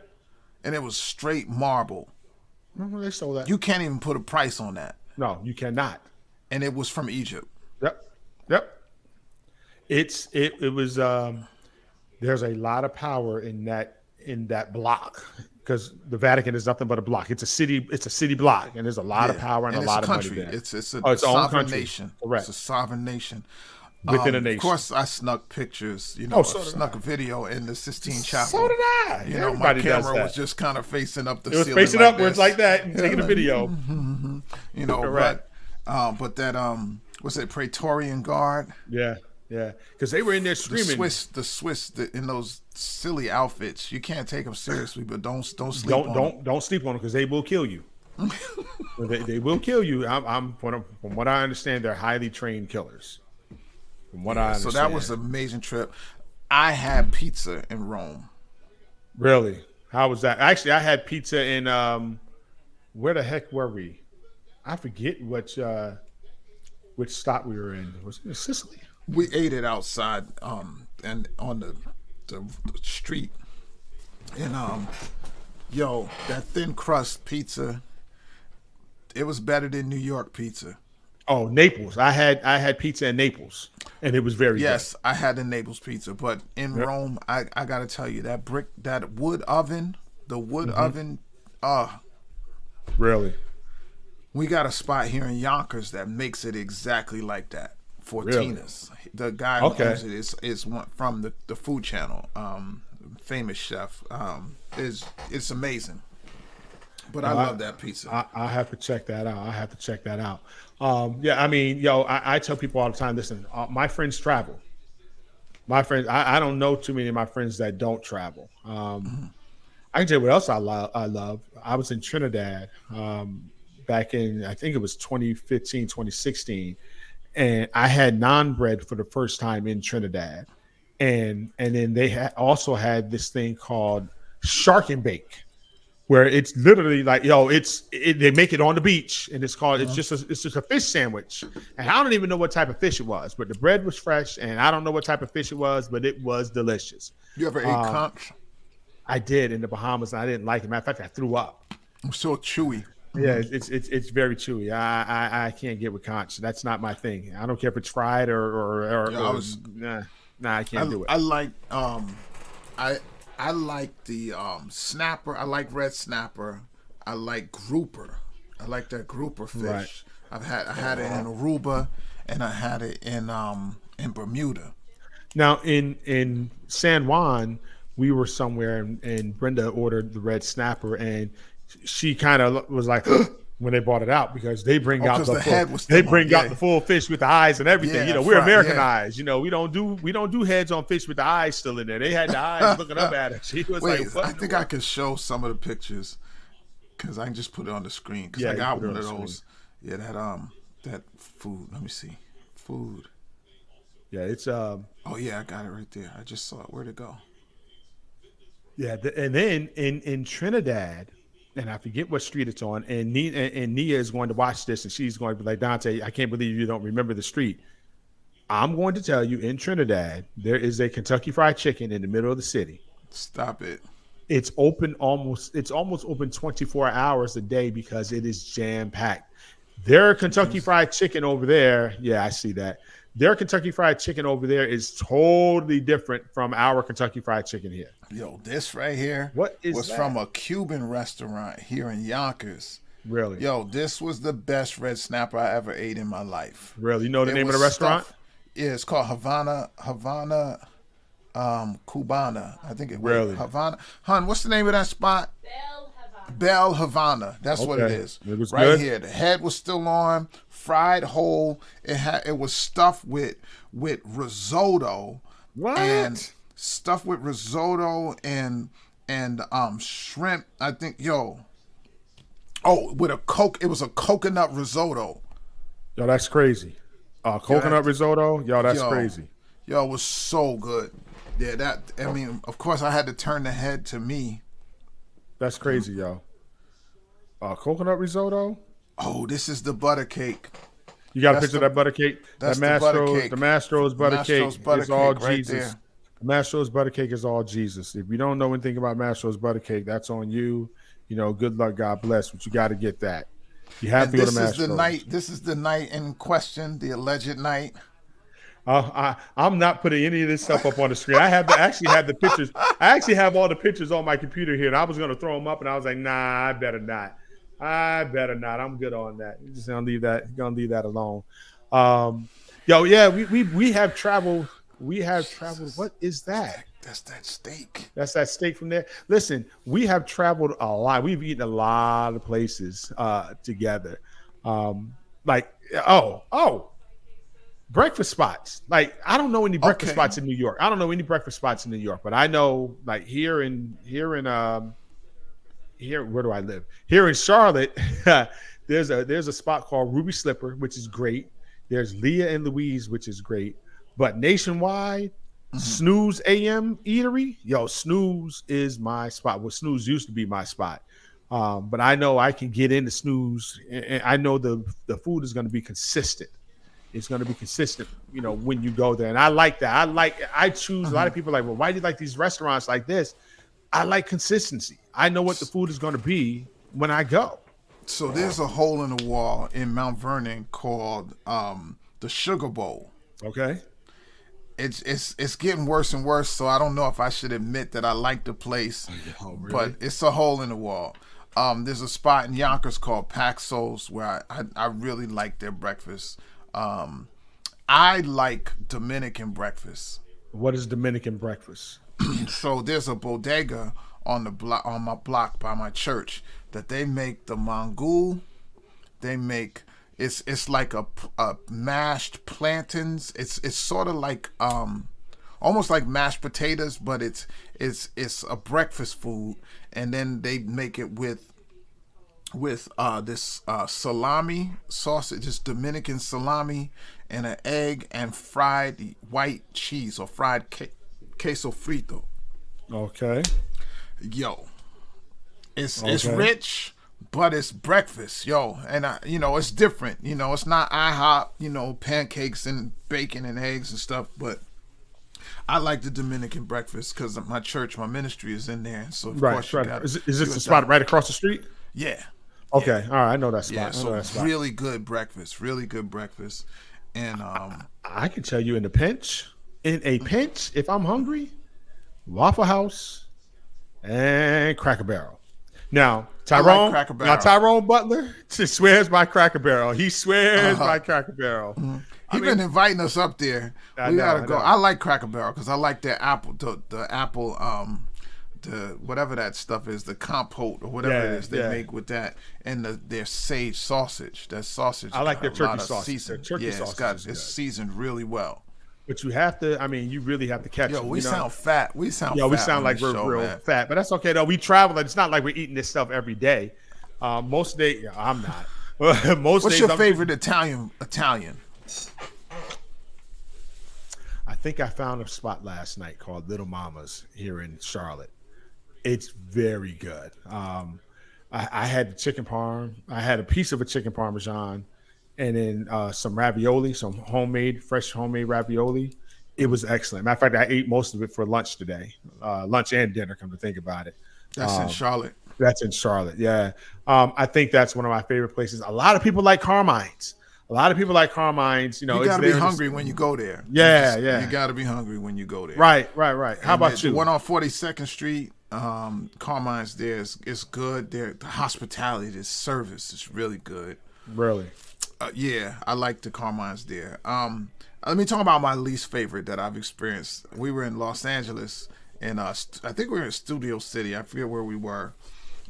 And it was straight marble. They stole that. You can't even put a price on that. No, you cannot. And it was from Egypt. Yep. It was there's a lot of power in that block because the Vatican is nothing but a block. It's a city block and there's a lot of power and a it's lot of country. money there. It's a its own sovereign country. nation. Correct. It's a sovereign nation. Within a nation. Of course, I snuck pictures. so did snuck a video in the Sistine Chapel. So did I. My Everybody does camera that. was just kind of facing up the It was ceiling. facing like upwards this. like that and taking a video. Correct. But that was it Praetorian Guard? Yeah. Because they were in there screaming. The Swiss in those silly outfits. You can't take them seriously, but don't sleep on them. Don't sleep on them because they will kill you. they will kill you. From what I understand, they're highly trained killers. From what I understand. So that was an amazing trip. I had pizza in Rome. Really? How was that? Actually, I had pizza in where the heck were we? I forget which stop we were in. Was it Sicily? We ate it outside, and on the street, and that thin crust pizza. It was better than New York pizza. Oh, Naples. I had pizza in Naples, and it was very Yes, I had the Naples pizza, but in Rome, I gotta tell you that wood oven, the wood oven. good. Really? We got a spot here in Yonkers that makes it exactly like that. Fortina's. The guy who owns it is one from the Food Channel, famous chef. It's amazing. But I love that pizza. I have to check that out. Yeah, I mean, I tell people all the time, listen, my friends travel. My friends, I don't know too many of my friends that don't travel. I can tell you what else I love. I was in Trinidad back in, I think it was 2015, 2016. And I had naan bread for the first time in Trinidad. And then they also had this thing called shark and bake, where it's literally like, they make it on the beach and it's just a fish sandwich. And I don't even know what type of fish it was, but the bread was fresh and I don't know what type of fish it was, but it was delicious. You ever ate conch? I did in the Bahamas and I didn't like it. Matter of fact, I threw up. It was so chewy. Yeah, it's very chewy. I can't get with conch. That's not my thing. I don't care if it's fried or I can't do it. I like I like the snapper. I like red snapper. I like grouper. I like that grouper fish. Right. I had it in Aruba, and I had it in Bermuda. Now in San Juan, we were somewhere and Brenda ordered the red snapper, and she kind of was like when they brought it out because they bring out 'cause the the full, head was they still bring on, out yeah. the full fish with the eyes and everything. Yeah, You know, we're front, Americanized. You know, we don't do heads on fish with the eyes still in there. They had the eyes looking up at her. She was Wait, like, what I in the think world? I could show some of the pictures because I can just put it on the screen because Yeah, I you got put it one on of the those. Yeah, that food. Let me see, food. Yeah, it's Oh yeah, I got it right there. I just saw it. Where'd it go? yeah, and then in Trinidad, and I forget what street it's on, and Nia is going to watch this, and she's going to be like, Dante, I can't believe you don't remember the street. I'm going to tell you, in Trinidad, there is a Kentucky Fried Chicken in the middle of the city. Stop it. It's almost open 24 hours a day because it is jam packed. Their Kentucky Fried Chicken over there, yeah, I see that. Their Kentucky Fried Chicken over there is totally different from our Kentucky Fried Chicken here. Yo, this right here What is was that? from a Cuban restaurant here in Yonkers. Really? Yo, this was the best red snapper I ever ate in my life. Really? You know the It name of was the restaurant? stuffed- Yeah, it's called Havana Cubana. I think it was Really? Havana. Hun, what's the name of that spot? Bell Havana. That's what it Okay. is. It was right good? here. The head was still on, fried whole. It was stuffed with risotto. What? And stuffed with risotto and shrimp. I think with a coke. It was a coconut risotto. Yo, that's crazy. Coconut risotto? Yo, that's Yo. crazy. Yo, it was so good. Yeah, of course I had to turn the head to me. That's crazy, yo. Coconut risotto? Oh, this is the butter cake. You got a That's picture the- of that butter cake? that's That the butter Mastro's, cake. the Mastro's butter Mastro's cake butter is all cake right Jesus. there. Mastro's butter cake is all Jesus. If you don't know anything about Mastro's butter cake, that's on you. You know, good luck, God bless, but you got to get that. You have And to go to this is Mastro's. the night. This is the night in question, the alleged night. I'm not putting any of this stuff up on the screen. I actually have the pictures. I actually have all the pictures on my computer here, and I was going to throw them up, and I was like, nah, I better not. I'm good on that. You're just gonna leave that alone. Yo, yeah, we have traveled. We have traveled. What is that? That's that steak. That's that steak from there. Listen, we have traveled a lot. We've eaten a lot of places together. Breakfast spots. Like, I don't know any breakfast Okay. spots in New York. I don't know any breakfast spots in New York, but I know like here where do I live? Here in Charlotte, there's a spot called Ruby Slipper, which is great. There's Leah and Louise, which is great. But nationwide, Snooze AM Eatery, yo, Snooze is my spot. Well, Snooze used to be my spot. But I know I can get into Snooze, and I know the food is going to be consistent. It's going to be consistent, you know, when you go there. And I like that. I choose, a lot of people are like, well, why do you like these restaurants like this? I like consistency. I know what the food is going to be when I go. So there's a hole in the wall in Mount Vernon called the Sugar Bowl. Okay. It's getting worse and worse. So I don't know if I should admit that I like the place, Oh, really? but it's a hole in the wall. There's a spot in Yonkers called Paxos where I really like their breakfast. I like Dominican breakfast. What is Dominican breakfast? So there's a bodega on my block by my church that they make the mangul. They make it's like a mashed plantains. It's sort of like almost like mashed potatoes, but it's a breakfast food, and then they make it with this salami sausage, just Dominican salami, and an egg and fried white cheese or fried queso frito. Okay. Yo, it's Okay. rich, but it's breakfast, yo, and it's different. It's not IHOP, pancakes and bacon and eggs and stuff, but I like the Dominican breakfast because my church, my ministry is in there, so of course you Right. gotta Is do this it the spot that- right across the street? Yeah. Okay. All right. I know that spot. Yeah, I know so that spot. really good breakfast, and I can tell you in a pinch, if I'm hungry, Waffle House and Cracker Barrel. Now, Tyrone, Cracker Barrel. Tyrone Butler swears by Cracker Barrel. He swears by Cracker Barrel. He been inviting us up there. We gotta go. I like Cracker Barrel because I like their apple, the apple, the whatever that stuff is, the compote or whatever it is they make with that, and their sage sausage. That sausage. I like their turkey sausage. Their turkey sausage. It's seasoned really well. But you have to. I mean, you really have to catch. Yo, them, we sound fat. We sound. Yeah, we sound like we're real fat, but that's okay though. We travel. It's not like we're eating this stuff every day. Most days, I'm not. What's your favorite Italian? I think I found a spot last night called Little Mama's here in Charlotte. It's very good. I had chicken parm. I had a piece of a chicken parmesan, and then some ravioli, some fresh homemade ravioli. It was excellent. Matter of fact, I ate most of it for lunch today, lunch and dinner. Come to think about it, that's in Charlotte. That's in Charlotte. Yeah, I think that's one of my favorite places. A lot of people like Carmine's. You gotta be hungry when you go there. Yeah. You gotta be hungry when you go there. Right. How about you? The one on 42nd Street, Carmine's there is good. The hospitality, the service is really good. Really? Yeah, I like the Carmine's there. Let me talk about my least favorite that I've experienced. We were in Los Angeles, and I think we were in Studio City. I forget where we were.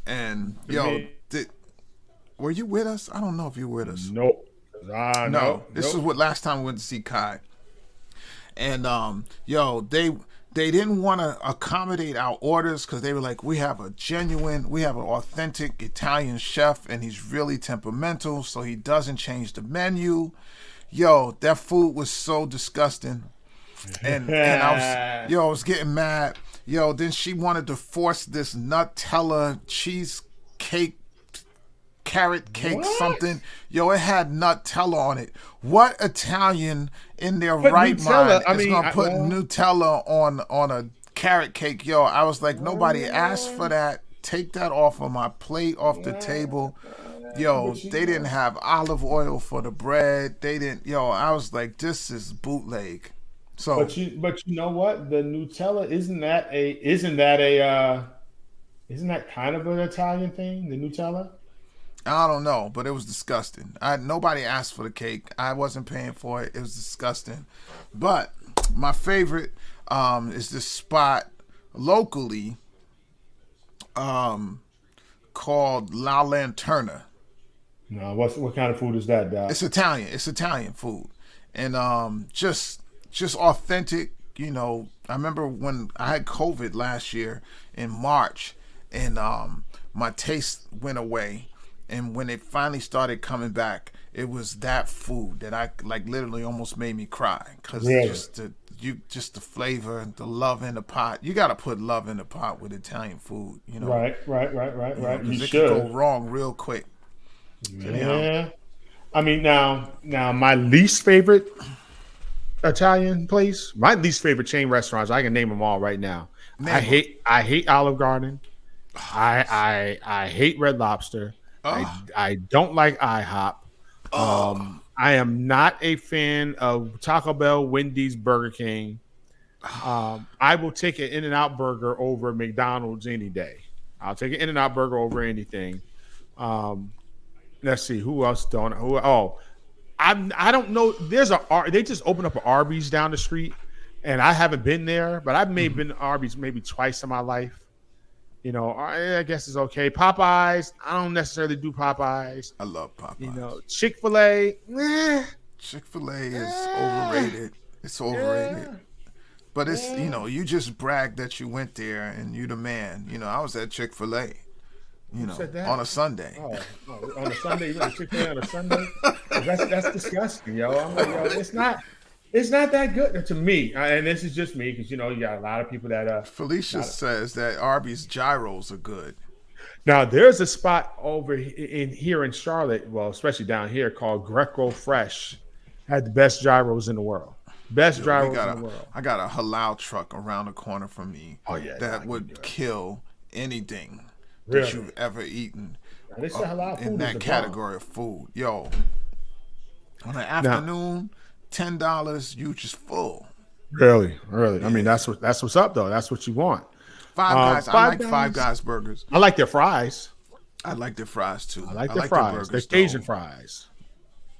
And were you with us? I don't know if you were with us. Nope. No. This is what last time we went to see Kai. And they didn't want to accommodate our orders because they were like, we have an authentic Italian chef, and he's really temperamental, so he doesn't change the menu. Yo, that food was so disgusting. And I was getting mad. Yo, then she wanted to force this Nutella cheesecake, carrot cake, something. Yo, it had Nutella on it. What Italian in their right mind is gonna put Nutella on a carrot cake? Yo, I was like, nobody asked for that. Take that off of my plate, off the table. Yo, they didn't have olive oil for the bread. They didn't. Yo, I was like, this is bootleg. So, but you know what? The Nutella isn't that kind of an Italian thing? The Nutella. I don't know, but it was disgusting. Nobody asked for the cake. I wasn't paying for it. It was disgusting. But my favorite is this spot locally called La Lanterna. No, what kind of food is that, Doc? It's Italian. It's Italian food, and just authentic. You know, I remember when I had COVID last year in March, and my taste went away. And when it finally started coming back, it was that food that I literally almost made me cry because just the flavor, the love in the pot. You got to put love in the pot with Italian food, you know. Right. You should. Could go wrong real quick. Yeah. I mean, now my least favorite Italian place, my least favorite chain restaurants. I can name them all right now. I hate Olive Garden. I hate Red Lobster. I don't like IHOP. I am not a fan of Taco Bell, Wendy's, Burger King. I will take an In-N-Out burger over McDonald's any day. I'll take an In-N-Out burger over anything. Let's see who else don't. I don't know. They just opened up an Arby's down the street, and I haven't been there, but I've been to Arby's maybe twice in my life. You know, I guess it's okay. Popeyes, I don't necessarily do Popeyes. I love Popeyes. You know, Chick-fil-A, Chick-fil-A is overrated. It's overrated. Yeah. But it's, you know, you just brag that you went there and you the man. You know, I was at Chick-fil-A, you know, on a Sunday. Oh, on a Sunday? You went to Chick-fil-A on a Sunday? That's disgusting, yo. I'm like, yo, it's not that good to me, and this is just me because you know you got a lot of people that. Felicia says that Arby's gyros are good. Now there's a spot over here in Charlotte, well, especially down here, called Greco Fresh. Had the best gyros in the world. Best gyros in the world. I got a halal truck around the corner from me. Oh yeah, that would kill anything that you've ever eaten in that category of food. Yo, on an afternoon. $10, you just full. Really. Yeah. I mean, that's what's up though. That's what you want. Five Guys. I like Five Guys burgers. I like their fries. I like their fries too. I like their fries. They're Cajun fries.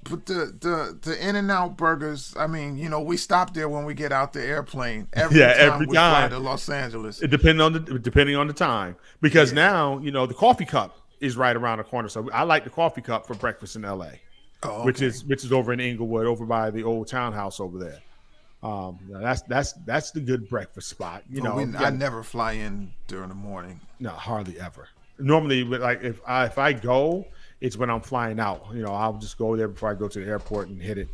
But the In-N-Out burgers, I mean, you know, we stop there when we get out the airplane. Every time we fly to Los Angeles. It depending on the time. Because now, you know, the coffee cup is right around the corner. So I like the coffee cup for breakfast in LA. Oh, okay. which is over in Inglewood, over by the old townhouse over there. That's the good breakfast spot. You know, I never fly in during the morning. No, hardly ever. Normally, like if I go, it's when I'm flying out. You know, I'll just go there before I go to the airport and hit it.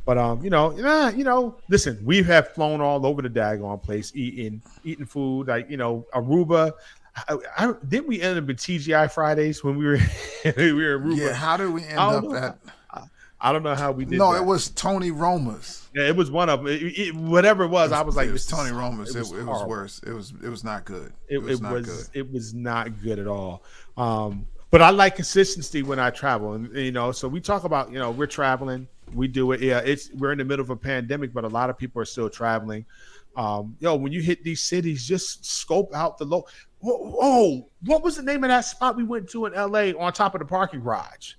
But you know, listen, we have flown all over the daggone place, eating food like, you know, Aruba. Didn't we end up in TGI Fridays when we were in Aruba? Yeah, how did we end up at? I don't know how we did. No, that. It was Tony Roma's. Yeah, it was one of them. Whatever it was, I was like, it was Tony Roma's. It was worse. It was not good. It was not good at all. But I like consistency when I travel, and you know, so we talk about, you know, we're traveling, we do it. Yeah, we're in the middle of a pandemic, but a lot of people are still traveling. When you hit these cities, just scope out the what was the name of that spot we went to in LA on top of the parking garage?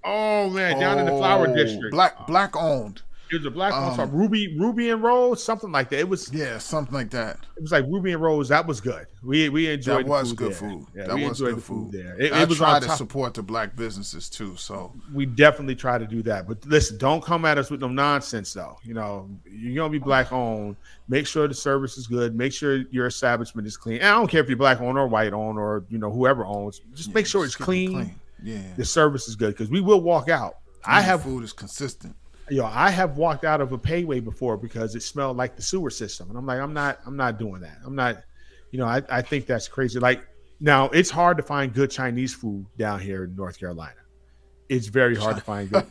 Oh man, down in the Flower District. Black owned. It was a black one, Ruby and Rose, something like that. It was something like that. It was like Ruby and Rose. That was good. We enjoyed. That was the food good there. food. Yeah, that we was enjoyed good the food food there. I was try to support the black businesses too. So we definitely try to do that. But listen, don't come at us with no nonsense though. You know, you're gonna be black owned. Make sure the service is good. Make sure your establishment is clean. And I don't care if you're black owned or white owned or, you know, whoever owns. Just make sure it's clean. Yeah, the service is good because we will walk out. Food is consistent. I have walked out of a Payway before because it smelled like the sewer system, and I'm like, I'm not doing that. I'm not, you know, I think that's crazy. Like now, it's hard to find good Chinese food down here in North Carolina. It's very hard to find good.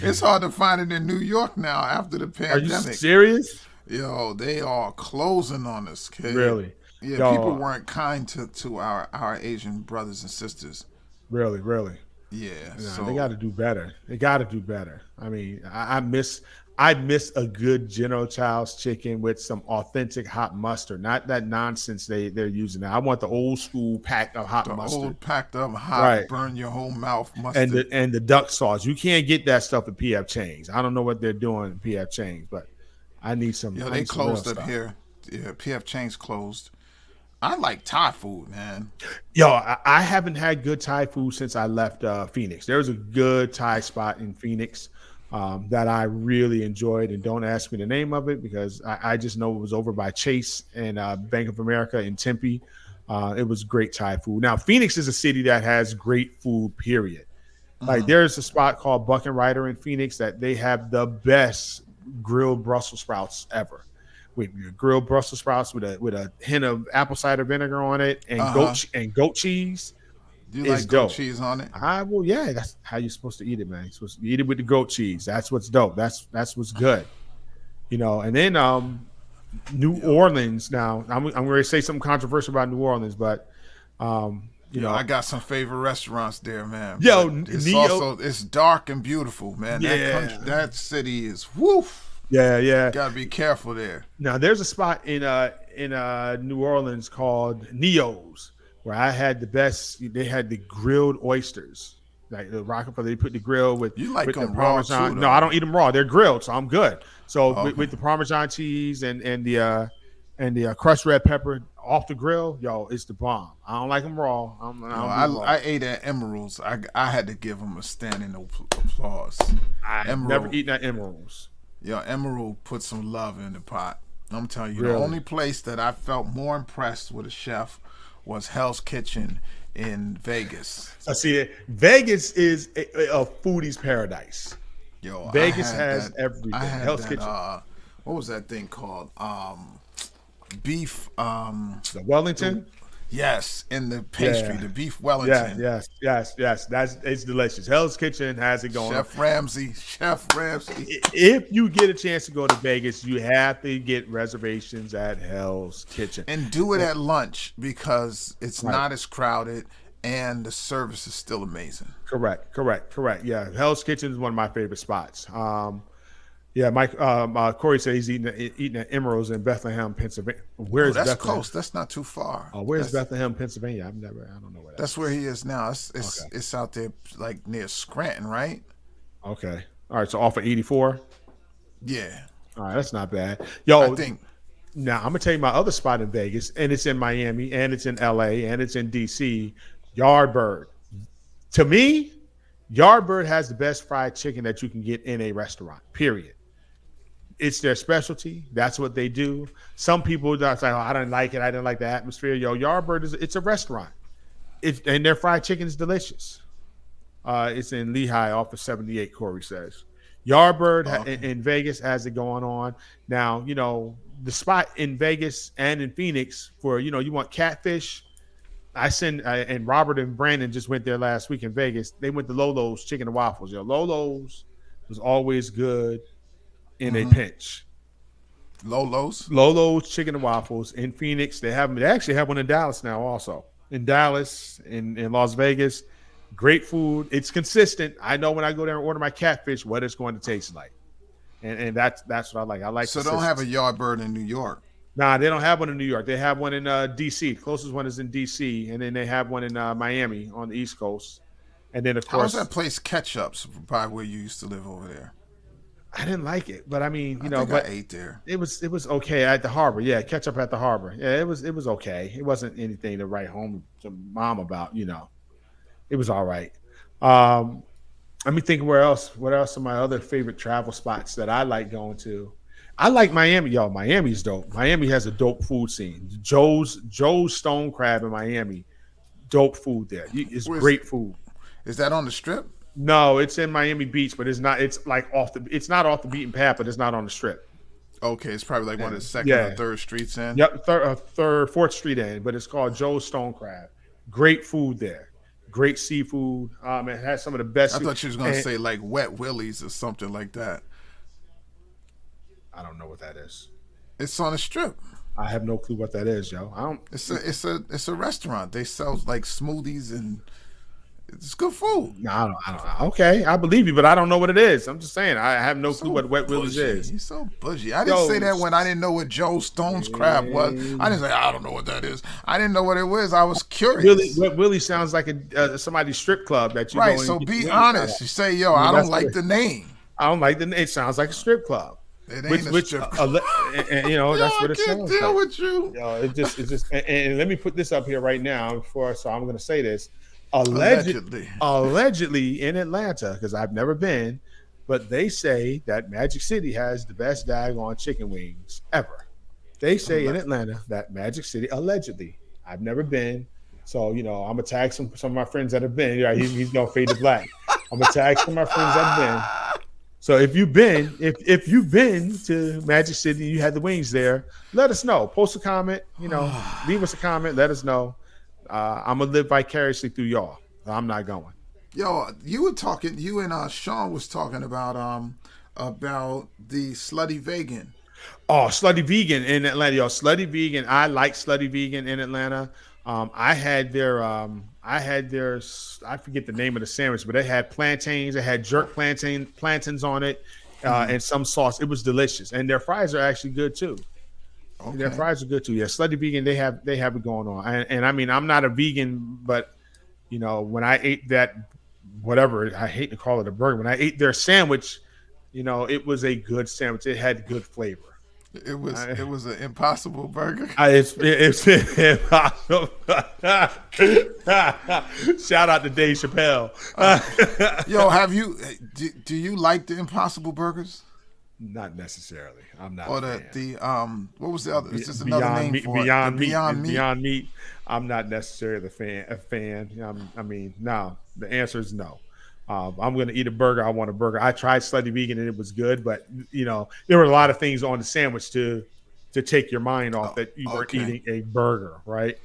It's hard to find it in New York now after the pandemic. Are you serious? Yo, they are closing on us, kid. Really? Yeah, people weren't kind to our Asian brothers and sisters. Really. Yeah, so they got to do better. I mean, I miss a good General Child's chicken with some authentic hot mustard, not that nonsense they're using now. I want the old school pack of hot mustard. The old packed up hot, burn your whole mouth mustard. And the duck sauce. You can't get that stuff at PF Chang's. I don't know what they're doing at PF Chang's, but I need some. Yeah, they closed up here. Yeah, PF Chang's closed. I like Thai food, man. I haven't had good Thai food since I left Phoenix. There was a good Thai spot in Phoenix that I really enjoyed, and don't ask me the name of it because I just know it was over by Chase and Bank of America in Tempe. It was great Thai food. Now, Phoenix is a city that has great food, period. Like there's a spot called Buck and Ryder in Phoenix that they have the best grilled Brussels sprouts ever. With your grilled Brussels sprouts with a hint of apple cider vinegar on it and goat cheese. Do you like goat cheese on it? Yeah, that's how you're supposed to eat it, man. You're supposed to eat it with the goat cheese. That's what's dope. That's what's good. You know, and then New Orleans. Now I'm going to say something controversial about New Orleans, but you know, I got some favorite restaurants there, man. Yo, it's dark and beautiful, man. Yeah. That city is woof. Yeah. Gotta be careful there. Now there's a spot in New Orleans called Neo's where I had the best. They had the grilled oysters, like the Rockefeller. They put the grill with you like with them the Parmesan. raw too, no, I don't eat them raw. They're grilled, so I'm good. So okay. with the Parmesan cheese and the crushed red pepper off the grill, yo, it's the bomb. I don't like them raw. I ate at Emerald's. I had to give them a standing applause. I've never eaten at Emerald's. Yo, Emerald put some love in the pot. I'm telling you, really? The only place that I felt more impressed with a chef was Hell's Kitchen in Vegas. I see it. Vegas is a foodie's paradise. Yo, Vegas has everything. Hell's Kitchen. What was that thing called? Beef. The Wellington. Yes, in the pastry, the beef Wellington. Yes. It's delicious. Hell's Kitchen has it going. Chef Ramsay. If you get a chance to go to Vegas, you have to get reservations at Hell's Kitchen. And do it at lunch because it's not as crowded and the service is still amazing. Correct. Yeah, Hell's Kitchen is one of my favorite spots. Yeah, Mike. Corey said he's eating at Emerald's in Bethlehem, Pennsylvania. Where's that's Bethlehem? close. That's not too far. Where's Bethlehem, Pennsylvania? I don't know where that's where he is now. It's out there like near Scranton, right? Okay. All right. So off of 84. Yeah, All right, that's not bad. I Yo, think. now I'm gonna tell you my other spot in Vegas, and it's in Miami, and it's in LA, and it's in DC. Yardbird. To me, Yardbird has the best fried chicken that you can get in a restaurant. Period. It's their specialty. That's what they do. Some people that's like, oh, I didn't like it. I didn't like the atmosphere. Yo, Yardbird it's a restaurant. And their fried chicken is delicious. It's in Lehigh off of 78, Corey says. Yardbird in Vegas has it going on. Now, the spot in Vegas and in Phoenix for, you want catfish. I send, and Robert and Brandon just went there last week in Vegas. They went to Lolo's Chicken and Waffles. Lolo's was always good in a pinch. Lolo's Chicken and Waffles in Phoenix. They actually have one in Dallas now also. In Dallas, in Las Vegas. Great food. It's consistent. I know when I go there and order my catfish what it's going to taste like, and that's what I like. I like. So don't have a Yardbird in New York. Nah, they don't have one in New York. They have one in D.C. The closest one is in D.C. and then they have one in Miami on the East Coast. And then of course, how's that place Ketchup's by where you used to live over there? I didn't like it, but I mean, I ate there. It was okay at the harbor. Yeah, Ketchup at the harbor. Yeah, it was okay. It wasn't anything to write home to mom about. It was all right. Let me think where else. What else are my other favorite travel spots that I like going to? I like Miami. Yo, Miami's dope. Miami has a dope food scene. Joe's Stone Crab in Miami. Dope food there. It's great food. Is that on the Strip? No, it's in Miami Beach, but it's not. It's like it's not off the beaten path, but it's not on the Strip. Okay, it's probably like one of the second or third streets in. Yep, fourth street end, but it's called Joe's Stone Crab. Great food there. Great seafood. It has some of the best. I thought you was going to say like Wet Willie's or something like that. I don't know what that is. It's on the Strip. I have no clue what that is, yo. I don't. It's a restaurant. They sell like smoothies and it's good food. No, I don't. Okay, I believe you, but I don't know what it is. I'm just saying I have no clue what Wet Willie's is. You're so bougie. I didn't say that when I didn't know what Joe Stone's Crab was. I didn't say I don't know what that is. I didn't know what it was. I was curious. Wet Willie sounds like somebody's strip club that you right. So be honest. You say, yo, I don't like the name. I don't like the name. It sounds like a strip club. It ain't a strip club. And that's what it sounds like. I can't deal with you. It just and let me put this up here right now so I'm going to say this. Allegedly in Atlanta, because I've never been, but they say that Magic City has the best daggone chicken wings ever. They say in Atlanta that Magic City, allegedly, I've never been. So, I'm going to tag some of my friends that have been. Yeah, he's going to fade to black. I'm going to tag some of my friends that have been. So if you've been to Magic City, you had the wings there, let us know. Post a comment, leave us a comment, let us know. I'm gonna live vicariously through y'all. I'm not going. Yo, you and Sean was talking about the Slutty Vegan. Oh, Slutty Vegan in Atlanta. Yo, Slutty Vegan. I like Slutty Vegan in Atlanta. I had their I forget the name of the sandwich, but it had plantains. It had jerk plantains on it, and some sauce. It was delicious, and their fries are actually good too. Okay. Their fries are good too. Yeah, Slutty Vegan, they have it going on. And I mean, I'm not a vegan, but when I ate that, whatever, I hate to call it a burger. When I ate their sandwich, it was a good sandwich. It had good flavor. It was an Impossible Burger. It's impossible. Shout out to Dave Chappelle. Yo, do you like the Impossible Burgers? Not necessarily. I'm not. Or what was the other? Is this another name for Beyond it? Meat? Beyond Meat. Beyond Meat. I'm not necessarily a fan. No. The answer is no. I'm going to eat a burger. I want a burger. I tried Slutty Vegan and it was good, but there were a lot of things on the sandwich to take your mind off that you were eating a burger, right?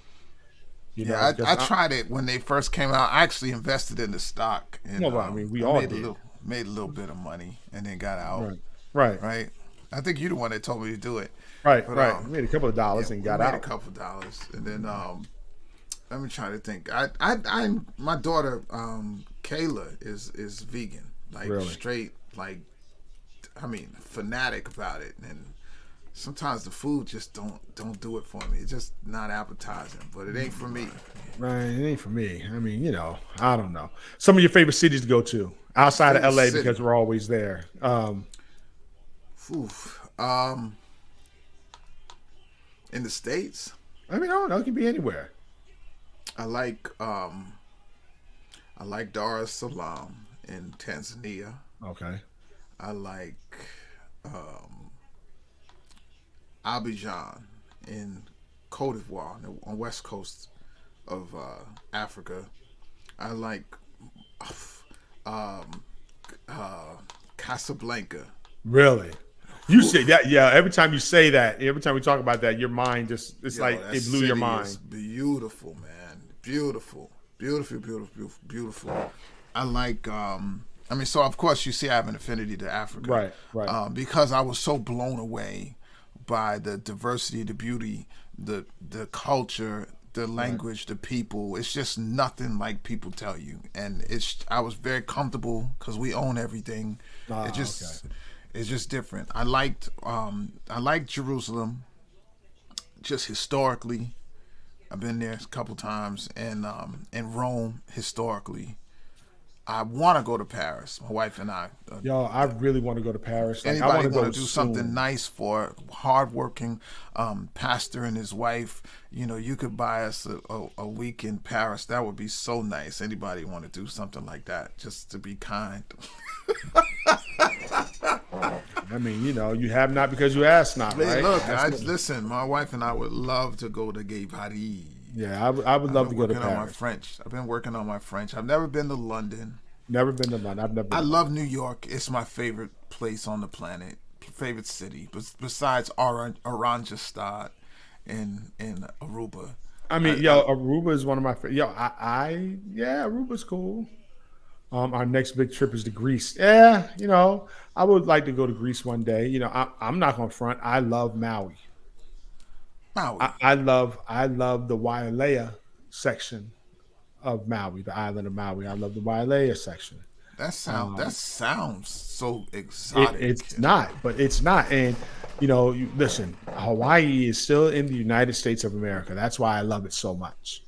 I tried it when they first came out. I actually invested in the stock. And, we all did. Made a little bit of money and then got out. Right. I think you're the one that told me to do it. Right. We made a couple of dollars and got out. Made a couple of dollars, and then let me try to think. My daughter Kayla is vegan, like really? Straight, like fanatic about it, and sometimes the food just don't do it for me. It's just not appetizing, but it ain't for me. Right, it ain't for me. I mean, I don't know. Some of your favorite cities to go to outside of Favorite LA city. because we're always there. Oof. In the States, I mean, I don't know. It can be anywhere. I like Dar es Salaam in Tanzania. Okay. I like um, Abidjan in Cote d'Ivoire on the west coast of Africa. I like um, Casablanca. Really? You say that? Yeah. Every time you say that, every time we talk about that, your mind it's Yo, like that it blew your city mind. is beautiful, man. Beautiful, beautiful, beautiful, beautiful, beautiful. I like. I mean, so of course you see I have an affinity to Africa, Right, right. Because I was so blown away by the diversity, the beauty, the culture, the language, the people. It's just nothing like people tell you, and I was very comfortable because we own everything. Ah, It just okay. it's just different. I liked Jerusalem, just historically. I've been there a couple times, and in Rome historically. I want to go to Paris. My wife and I. Yo, I really want to go to Paris. Like, I want Anybody to go want to do something soon. nice for a hardworking pastor and his wife? You could buy us a week in Paris. That would be so nice. Anybody want to do something like that? Just to be kind. I mean, you have not because you ask not, Hey, right? look, That's listen. My wife and I would love to go to Gay Paris. yeah, I would love to go to Working on my Paris. French. I've been working on my French. I've never been to London. Never been to London. I've never been. I to love New York. It's my favorite place on the planet, favorite city. Besides Oranjestad in Aruba. I mean, yo, Aruba is one of my favorite. Yo, yeah, Aruba's cool. Our next big trip is to Greece. Yeah, I would like to go to Greece one day. I'm not gonna front. I love Maui. Maui. I love the Wailea section of Maui, the island of Maui. I love the Wailea section. That sounds so It, exotic. it's not, but it's not. And you listen, Hawaii is still in the United States of America. That's why I love it so much.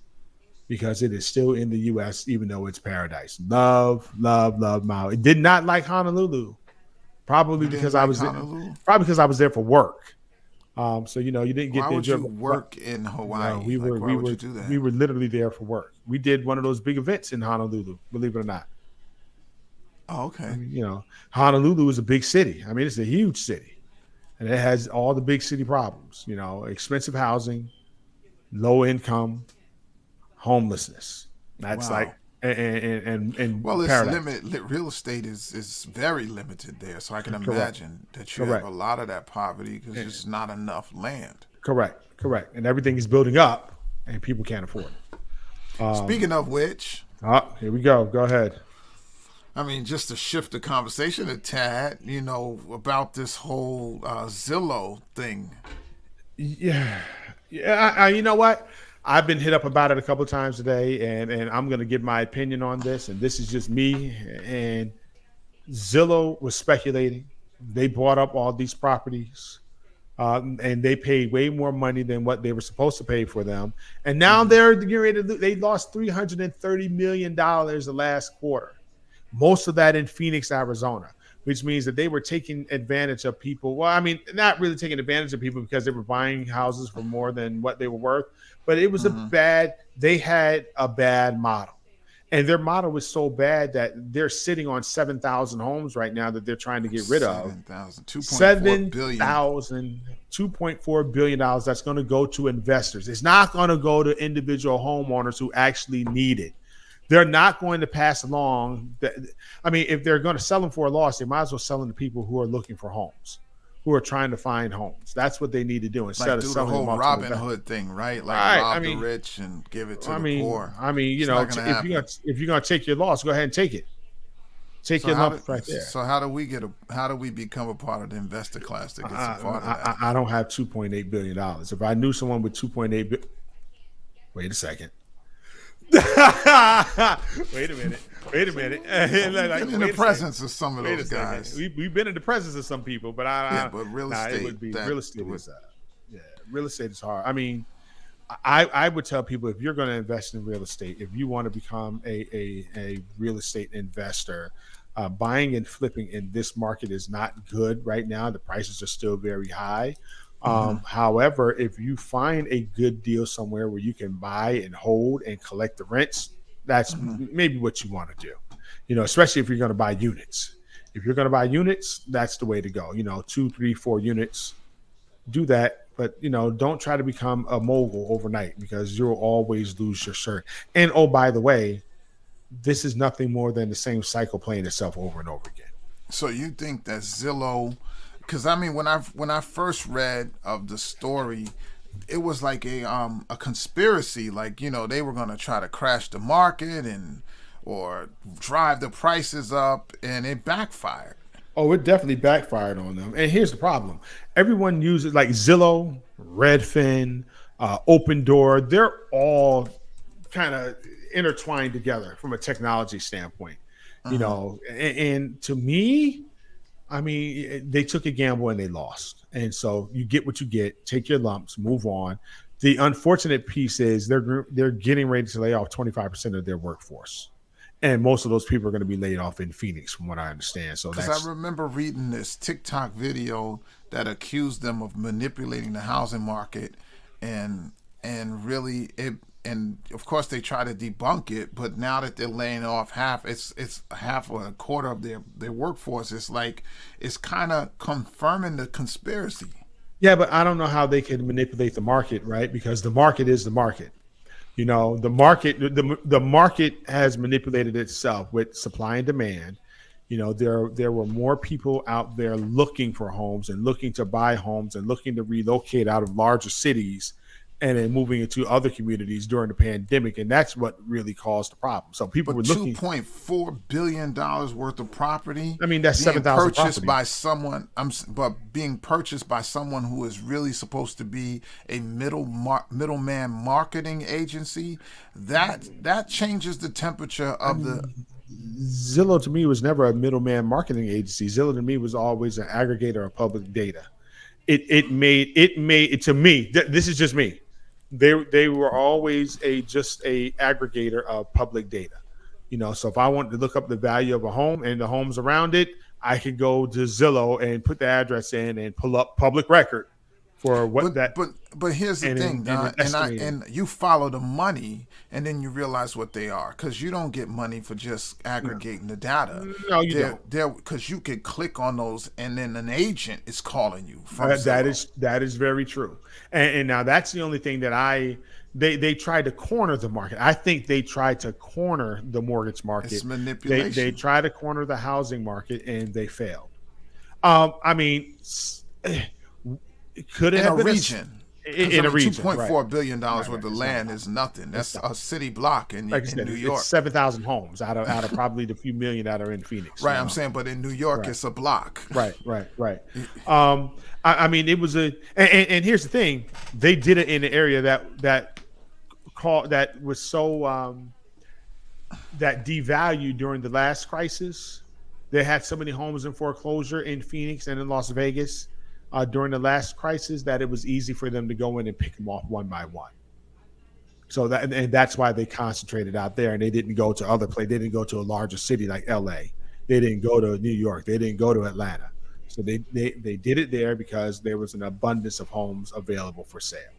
Because it is still in the US, even though it's paradise. Love, love, love Maui. Did not like Honolulu. Probably You didn't because I like was there, Honolulu? probably because I was there for work. So you didn't get Why the would you enjoyment. work in No, Hawaii? Like, why would you do that? we were literally there for work. We did one of those big events in Honolulu, believe it or not. Oh, okay. Honolulu is a big city. I mean, it's a huge city. And it has all the big city problems, expensive housing, low income, homelessness. That's Wow. like and Well, it's paradise. limited. Real estate is very limited there, so I can Correct. imagine that you Correct. have a lot of that poverty because there's not enough land. Correct. And everything is building up and people can't afford it. Speaking of which, Here we go. Go ahead. I mean, just to shift the conversation a tad, about this whole Zillow thing. Yeah. Yeah. You know what? I've been hit up about it a couple of times today, and I'm going to give my opinion on this. And this is just me. And Zillow was speculating. They bought up all these properties, and they paid way more money than what they were supposed to pay for them. And now they're getting ready to. They lost $330 million the last quarter. Most of that in Phoenix, Arizona, which means that they were taking advantage of people. Well, I mean, not really taking advantage of people because they were buying houses for more than what they were worth, but it was they had a bad model. And their model was so bad that they're sitting on 7,000 homes right now that they're trying to get rid of. 7,000, 2.4 billion. 7,000, $2.4 billion that's going to go to investors. It's not going to go to individual homeowners who actually need it. They're not going to pass along that. I mean, if they're going to sell them for a loss, they might as well sell them to people who are looking for homes, who are trying to find homes. That's what they need to do instead Like of do the selling whole them off to Robin investors. Hood thing, right? Like Right, rob I mean- the rich and give it to I the mean, poor. if It's not gonna happen. you're gonna take your loss, go ahead and take it. Take your lump right there. So how do we become a part of the investor class that gets a part of that? I don't have $2.8 billion. If I knew someone with 2.8 billion, wait a second. Wait a minute. Wait a minute. Like, Been in the presence of some of those guys. We've been in the presence of some people, but but real estate. it would be real estate is real estate is hard. I mean, I would tell people, if you're going to invest in real estate, if you want to become a real estate investor, buying and flipping in this market is not good right now. The prices are still very high. However, if you find a good deal somewhere where you can buy and hold and collect the rents, that's maybe what you want to do. You know, especially if you're going to buy units. If you're going to buy units, that's the way to go. You know, 2, 3, 4 units, do that. But, you know, don't try to become a mogul overnight, because you'll always lose your shirt. And, oh, by the way, this is nothing more than the same cycle playing itself over and over again. So you think that Zillow, because I mean, when I first read of the story, it was like a conspiracy, like, you know, they were going to try to crash the market or drive the prices up, and it backfired. Oh, it definitely backfired on them. And here's the problem. Everyone uses, like, Zillow, Redfin, Open Door. They're all kind of intertwined together from a technology standpoint, you know, and to me, I mean, they took a gamble and they lost. And so you get what you get, take your lumps, move on. The unfortunate piece is they're getting ready to lay off 25% of their workforce. And most of those people are going to be laid off in Phoenix, from what I understand. So because I remember reading this TikTok video that accused them of manipulating the housing market, and really and of course they try to debunk it, but now that they're laying off it's half or a quarter of their workforce. It's like, it's kind of confirming the conspiracy. Yeah, but I don't know how they can manipulate the market, right? Because the market is the market. You know, the market has manipulated itself with supply and demand. You know, there were more people out there looking for homes and looking to buy homes and looking to relocate out of larger cities and then moving into other communities during the pandemic, and that's what really caused the problem. So people were looking. $2.4 billion worth of property. I mean, that's 7,000 purchased by someone. But being purchased by someone who is really supposed to be a middleman marketing agency. That changes the temperature of the. Zillow to me was never a middleman marketing agency. Zillow to me was always an aggregator of public data. It made to me. This is just me. They were always just a aggregator of public data, you know. So if I wanted to look up the value of a home and the homes around it, I could go to Zillow and put the address in and pull up public record for what that. But here's the thing, Don, and you follow the money, and then you realize what they are, because you don't get money for just aggregating the data. No, you don't. Because you could click on those, and then an agent is calling you from that is very true. And now that's the only thing that they tried to corner the market. I think they tried to corner the mortgage market. It's manipulation. They tried to corner the housing market, and they failed. I mean, could it have been region? In a region, $2.4 billion worth of land is nothing. That's a city block in New York. It's 7,000 homes out of probably the few million that are in Phoenix. Right, I'm saying, but in New York, it's a block. Right. I mean, it was and here's the thing: they did it in an area that was so that devalued during the last crisis. They had so many homes in foreclosure in Phoenix and in Las Vegas during the last crisis that it was easy for them to go in and pick them off one by one. So that's why they concentrated out there, and they didn't go to other places. They didn't go to a larger city like LA. They didn't go to New York. They didn't go to Atlanta. So they did it there because there was an abundance of homes available for sale,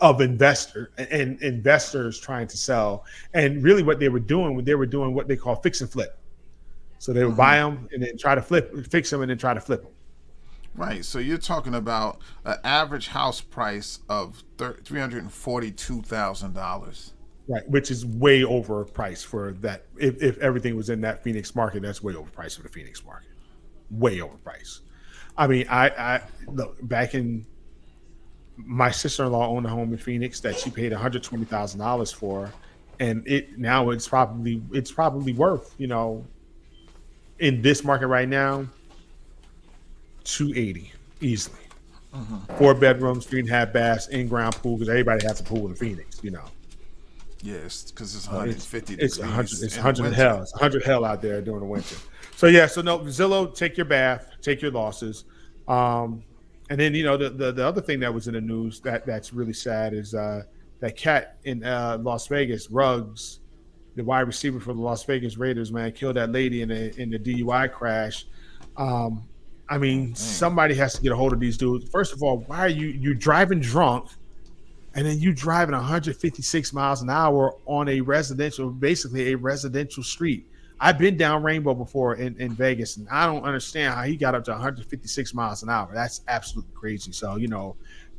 of investors trying to sell. And really what they were doing what they call fix and flip. So they would buy them and then try to fix them and then try to flip them. Right. So you're talking about an average house price of $342,000. Right, which is way overpriced for that. If everything was in that Phoenix market, that's way overpriced for the Phoenix market. Way overpriced. I mean, I look back in. My sister-in-law owned a home in Phoenix that she paid $120,000 for, and it's probably worth, you know, in this market right now, $280 easily. 4 bedrooms, 3.5 baths, in-ground pool, because everybody has a pool in Phoenix, you know. Yes, because it's It's 150 it's 100. degrees It's in the 100 winter. hell. It's 100 hell out there during the winter. So yeah. So no, Zillow, take your bath, take your losses. Um, and then the other thing that was in the news that's really sad is that cat in Las Vegas, Ruggs, the wide receiver for the Las Vegas Raiders, man, killed that lady in the DUI crash. Um, I Oh, mean, damn. somebody has to get a hold of these dudes. First of all, why are you driving drunk, and then you driving 156 miles an hour on basically a residential street? I've been down Rainbow before in Vegas, and I don't understand how he got up to 156 miles an hour. That's absolutely crazy. So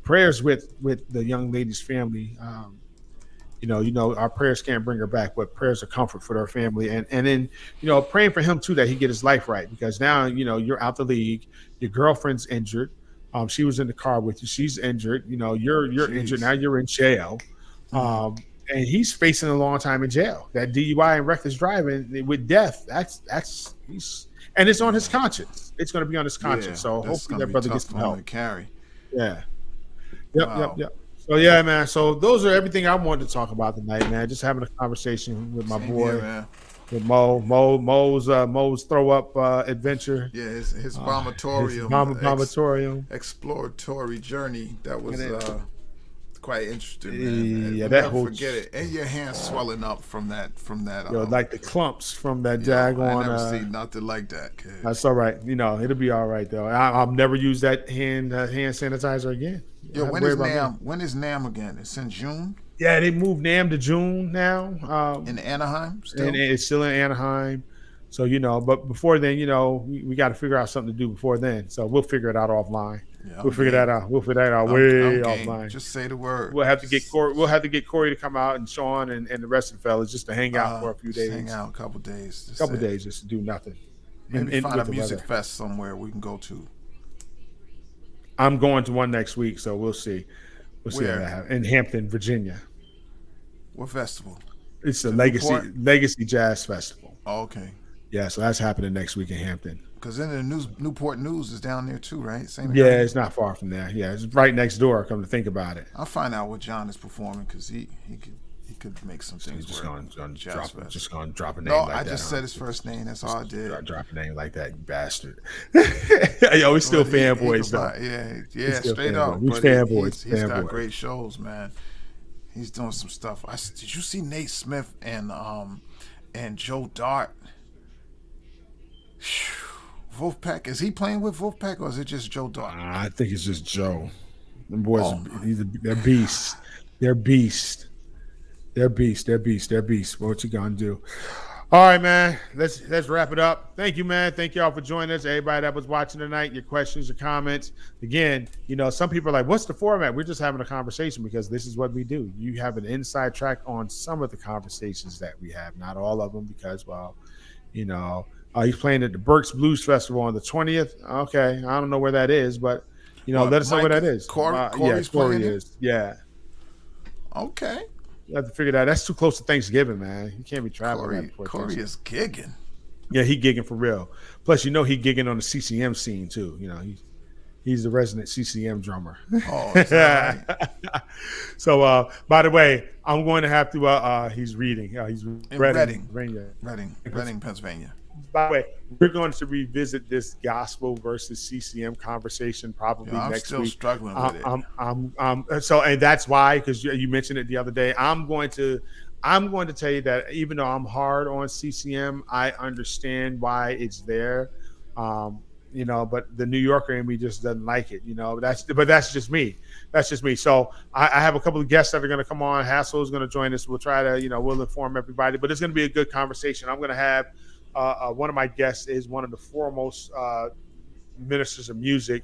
prayers with the young lady's family. Our prayers can't bring her back, but prayers of comfort for her family, and then praying for him too, that he get his life right, because now you're out the league, your girlfriend's injured, she was in the car with you, she's injured, you're injured now, Jeez. you're in jail, Mhm. and he's facing a long time in jail. That DUI and reckless driving with death, that's he's and it's on his Yeah. conscience. It's going to be on his conscience. Yeah. So That's hopefully gonna that be brother tough gets some for him help. to carry. Yeah. Yep, yep, Wow. yep. So yeah, man. So those are everything I wanted to talk about tonight, man. Just having a conversation with my Same here, boy, man. with Mo's throw up adventure, Yeah, his his vomitorium. exploratory journey, that was And it, quite interesting, man. yeah, You'll that never whole forget it. And your hands swelling up from that. like the clumps from that I daggone. never seen nothing like that, kid. That's all right. It'll be all right though. I'll never use that hand sanitizer again. You Yo, don't have to worry about me. When is Nam again? It's in June Yeah, they moved Nam to June now. in Anaheim still. And it's still in Anaheim. So but before then, we got to figure out something to do before then. So we'll figure it out offline. Yeah, We'll figure that out. We'll figure that out I'm way game. offline. Just say the word. We'll have to get Corey. We'll have to get Corey to come out, and Sean and the rest of the fellas, just to hang out for a few Just days. hang out a couple days. A couple days just to do nothing. Maybe find a with the music weather. fest somewhere we can go to. I'm going to one next week, so we'll see. We'll see how Where? that happens. In Hampton, Virginia. What festival? It's a The Newport? Legacy Jazz Festival. Oh, okay. Yeah, so that's happening next week in Hampton. Because then the Newport News is down there too, right? Same Yeah, area? it's not far from there. Yeah, it's right next door. Come to think about it. I'll find out what John is performing because he could make some He's things just work. gonna Jazz drop Fest. just gonna drop a name No, like I that. just said his first name. That's all I did. Drop a name like that, you bastard. Yo, we still But he fanboys could though. Yeah, We still straight fanboys. up. We But fanboys. he's got Fanboys. great shows, man. He's doing some stuff. Did you see Nate Smith and Joe Dart? Wolfpack, is he playing with Wolfpack or is it just Joe Dart? I think it's just Joe. Them boys, Oh, my. they're beasts. They're beasts. They're beasts. They're beasts. They're beasts. What you gonna do? All right, man. Let's wrap it up. Thank you, man. Thank y'all for joining us. Everybody that was watching tonight, your questions, your comments. Again, some people are like, "What's the format?" We're just having a conversation because this is what we do. You have an inside track on some of the conversations that we have, not all of them, because he's playing at the Berks Blues Festival on the 20th. Okay, I don't know where that is, but What, let us know where Mike- that is. Corey's Corey playing it? is. Yeah. Okay. You have to figure that. That's too close to Thanksgiving, man. You can't be traveling right before Corey Thanksgiving. is gigging. Yeah, he gigging for real. Plus, he gigging on the CCM scene too. He's the resident CCM drummer. Oh, is that right? So, by the way, I'm going to have to. He's reading. He's In Reading. Reading, Pennsylvania. By the way, we're going to revisit this gospel versus CCM conversation probably I'm next still week. struggling with it. So, and that's why, because you mentioned it the other day. I'm going to tell you that even though I'm hard on CCM, I understand why it's there. But the New Yorker in me just doesn't like it. That's just me. That's just me. So I have a couple of guests that are going to come on. Hassel is going to join us. We'll try to, we'll inform everybody. But it's going to be a good conversation. I'm going to have one of my guests is one of the foremost ministers of music,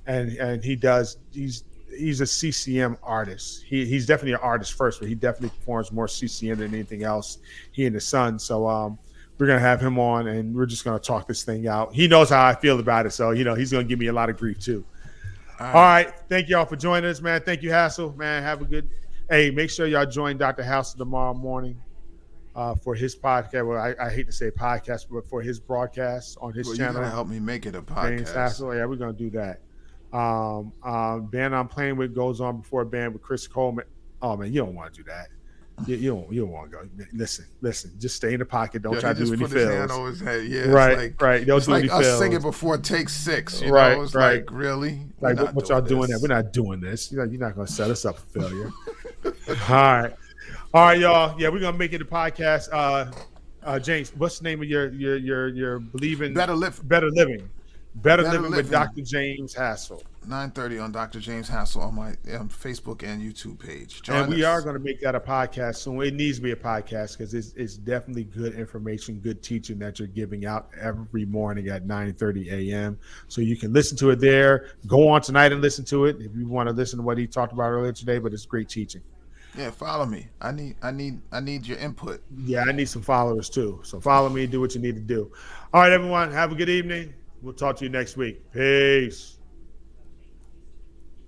and he's a CCM artist. He's definitely an artist first, but he definitely performs more CCM than anything else. He and his son. So we're gonna have him on, and we're just gonna talk this thing out. He knows how I feel about it, so he's gonna give me a lot of grief too. All right. Thank y'all for joining us, man. Thank you, Hassel, man. Have a good. Hey, make sure y'all join Dr. Hassel tomorrow morning for his podcast. Well, I hate to say podcast, but for his broadcast on his channel. You're gonna help me make it a James podcast. Hassel. Yeah, we're gonna do that. Band I'm playing with goes on before band with Chris Coleman. Oh man, you don't want to do that. You don't want to go. Listen. Just stay in the pocket. Don't Yeah, try he to do just any put his hand fills. over his head. Yeah, Right. Don't it's do like any us fills. singing before take 6. You Right, know, it's right. like, really? Like, We're not what y'all doing this. there? We're not doing this. You're not going to set us up for failure. All right, y'all. Yeah, we're going to make it a podcast. James, what's the name of your believing Better Living. Better Living with Living. Dr. James Hassel. 9:30 on Dr. James Hassel on my Facebook and YouTube page. Join And we us. are going to make that a podcast soon. It needs to be a podcast because it's definitely good information, good teaching that you're giving out every morning at 9:30 a.m. So you can listen to it there. Go on tonight and listen to it if you want to listen to what he talked about earlier today. But it's great teaching. Yeah, follow me. I need your input. Yeah, I need some followers too. So follow me, do what you need to do. All right, everyone. Have a good evening. We'll talk to you next week. Peace.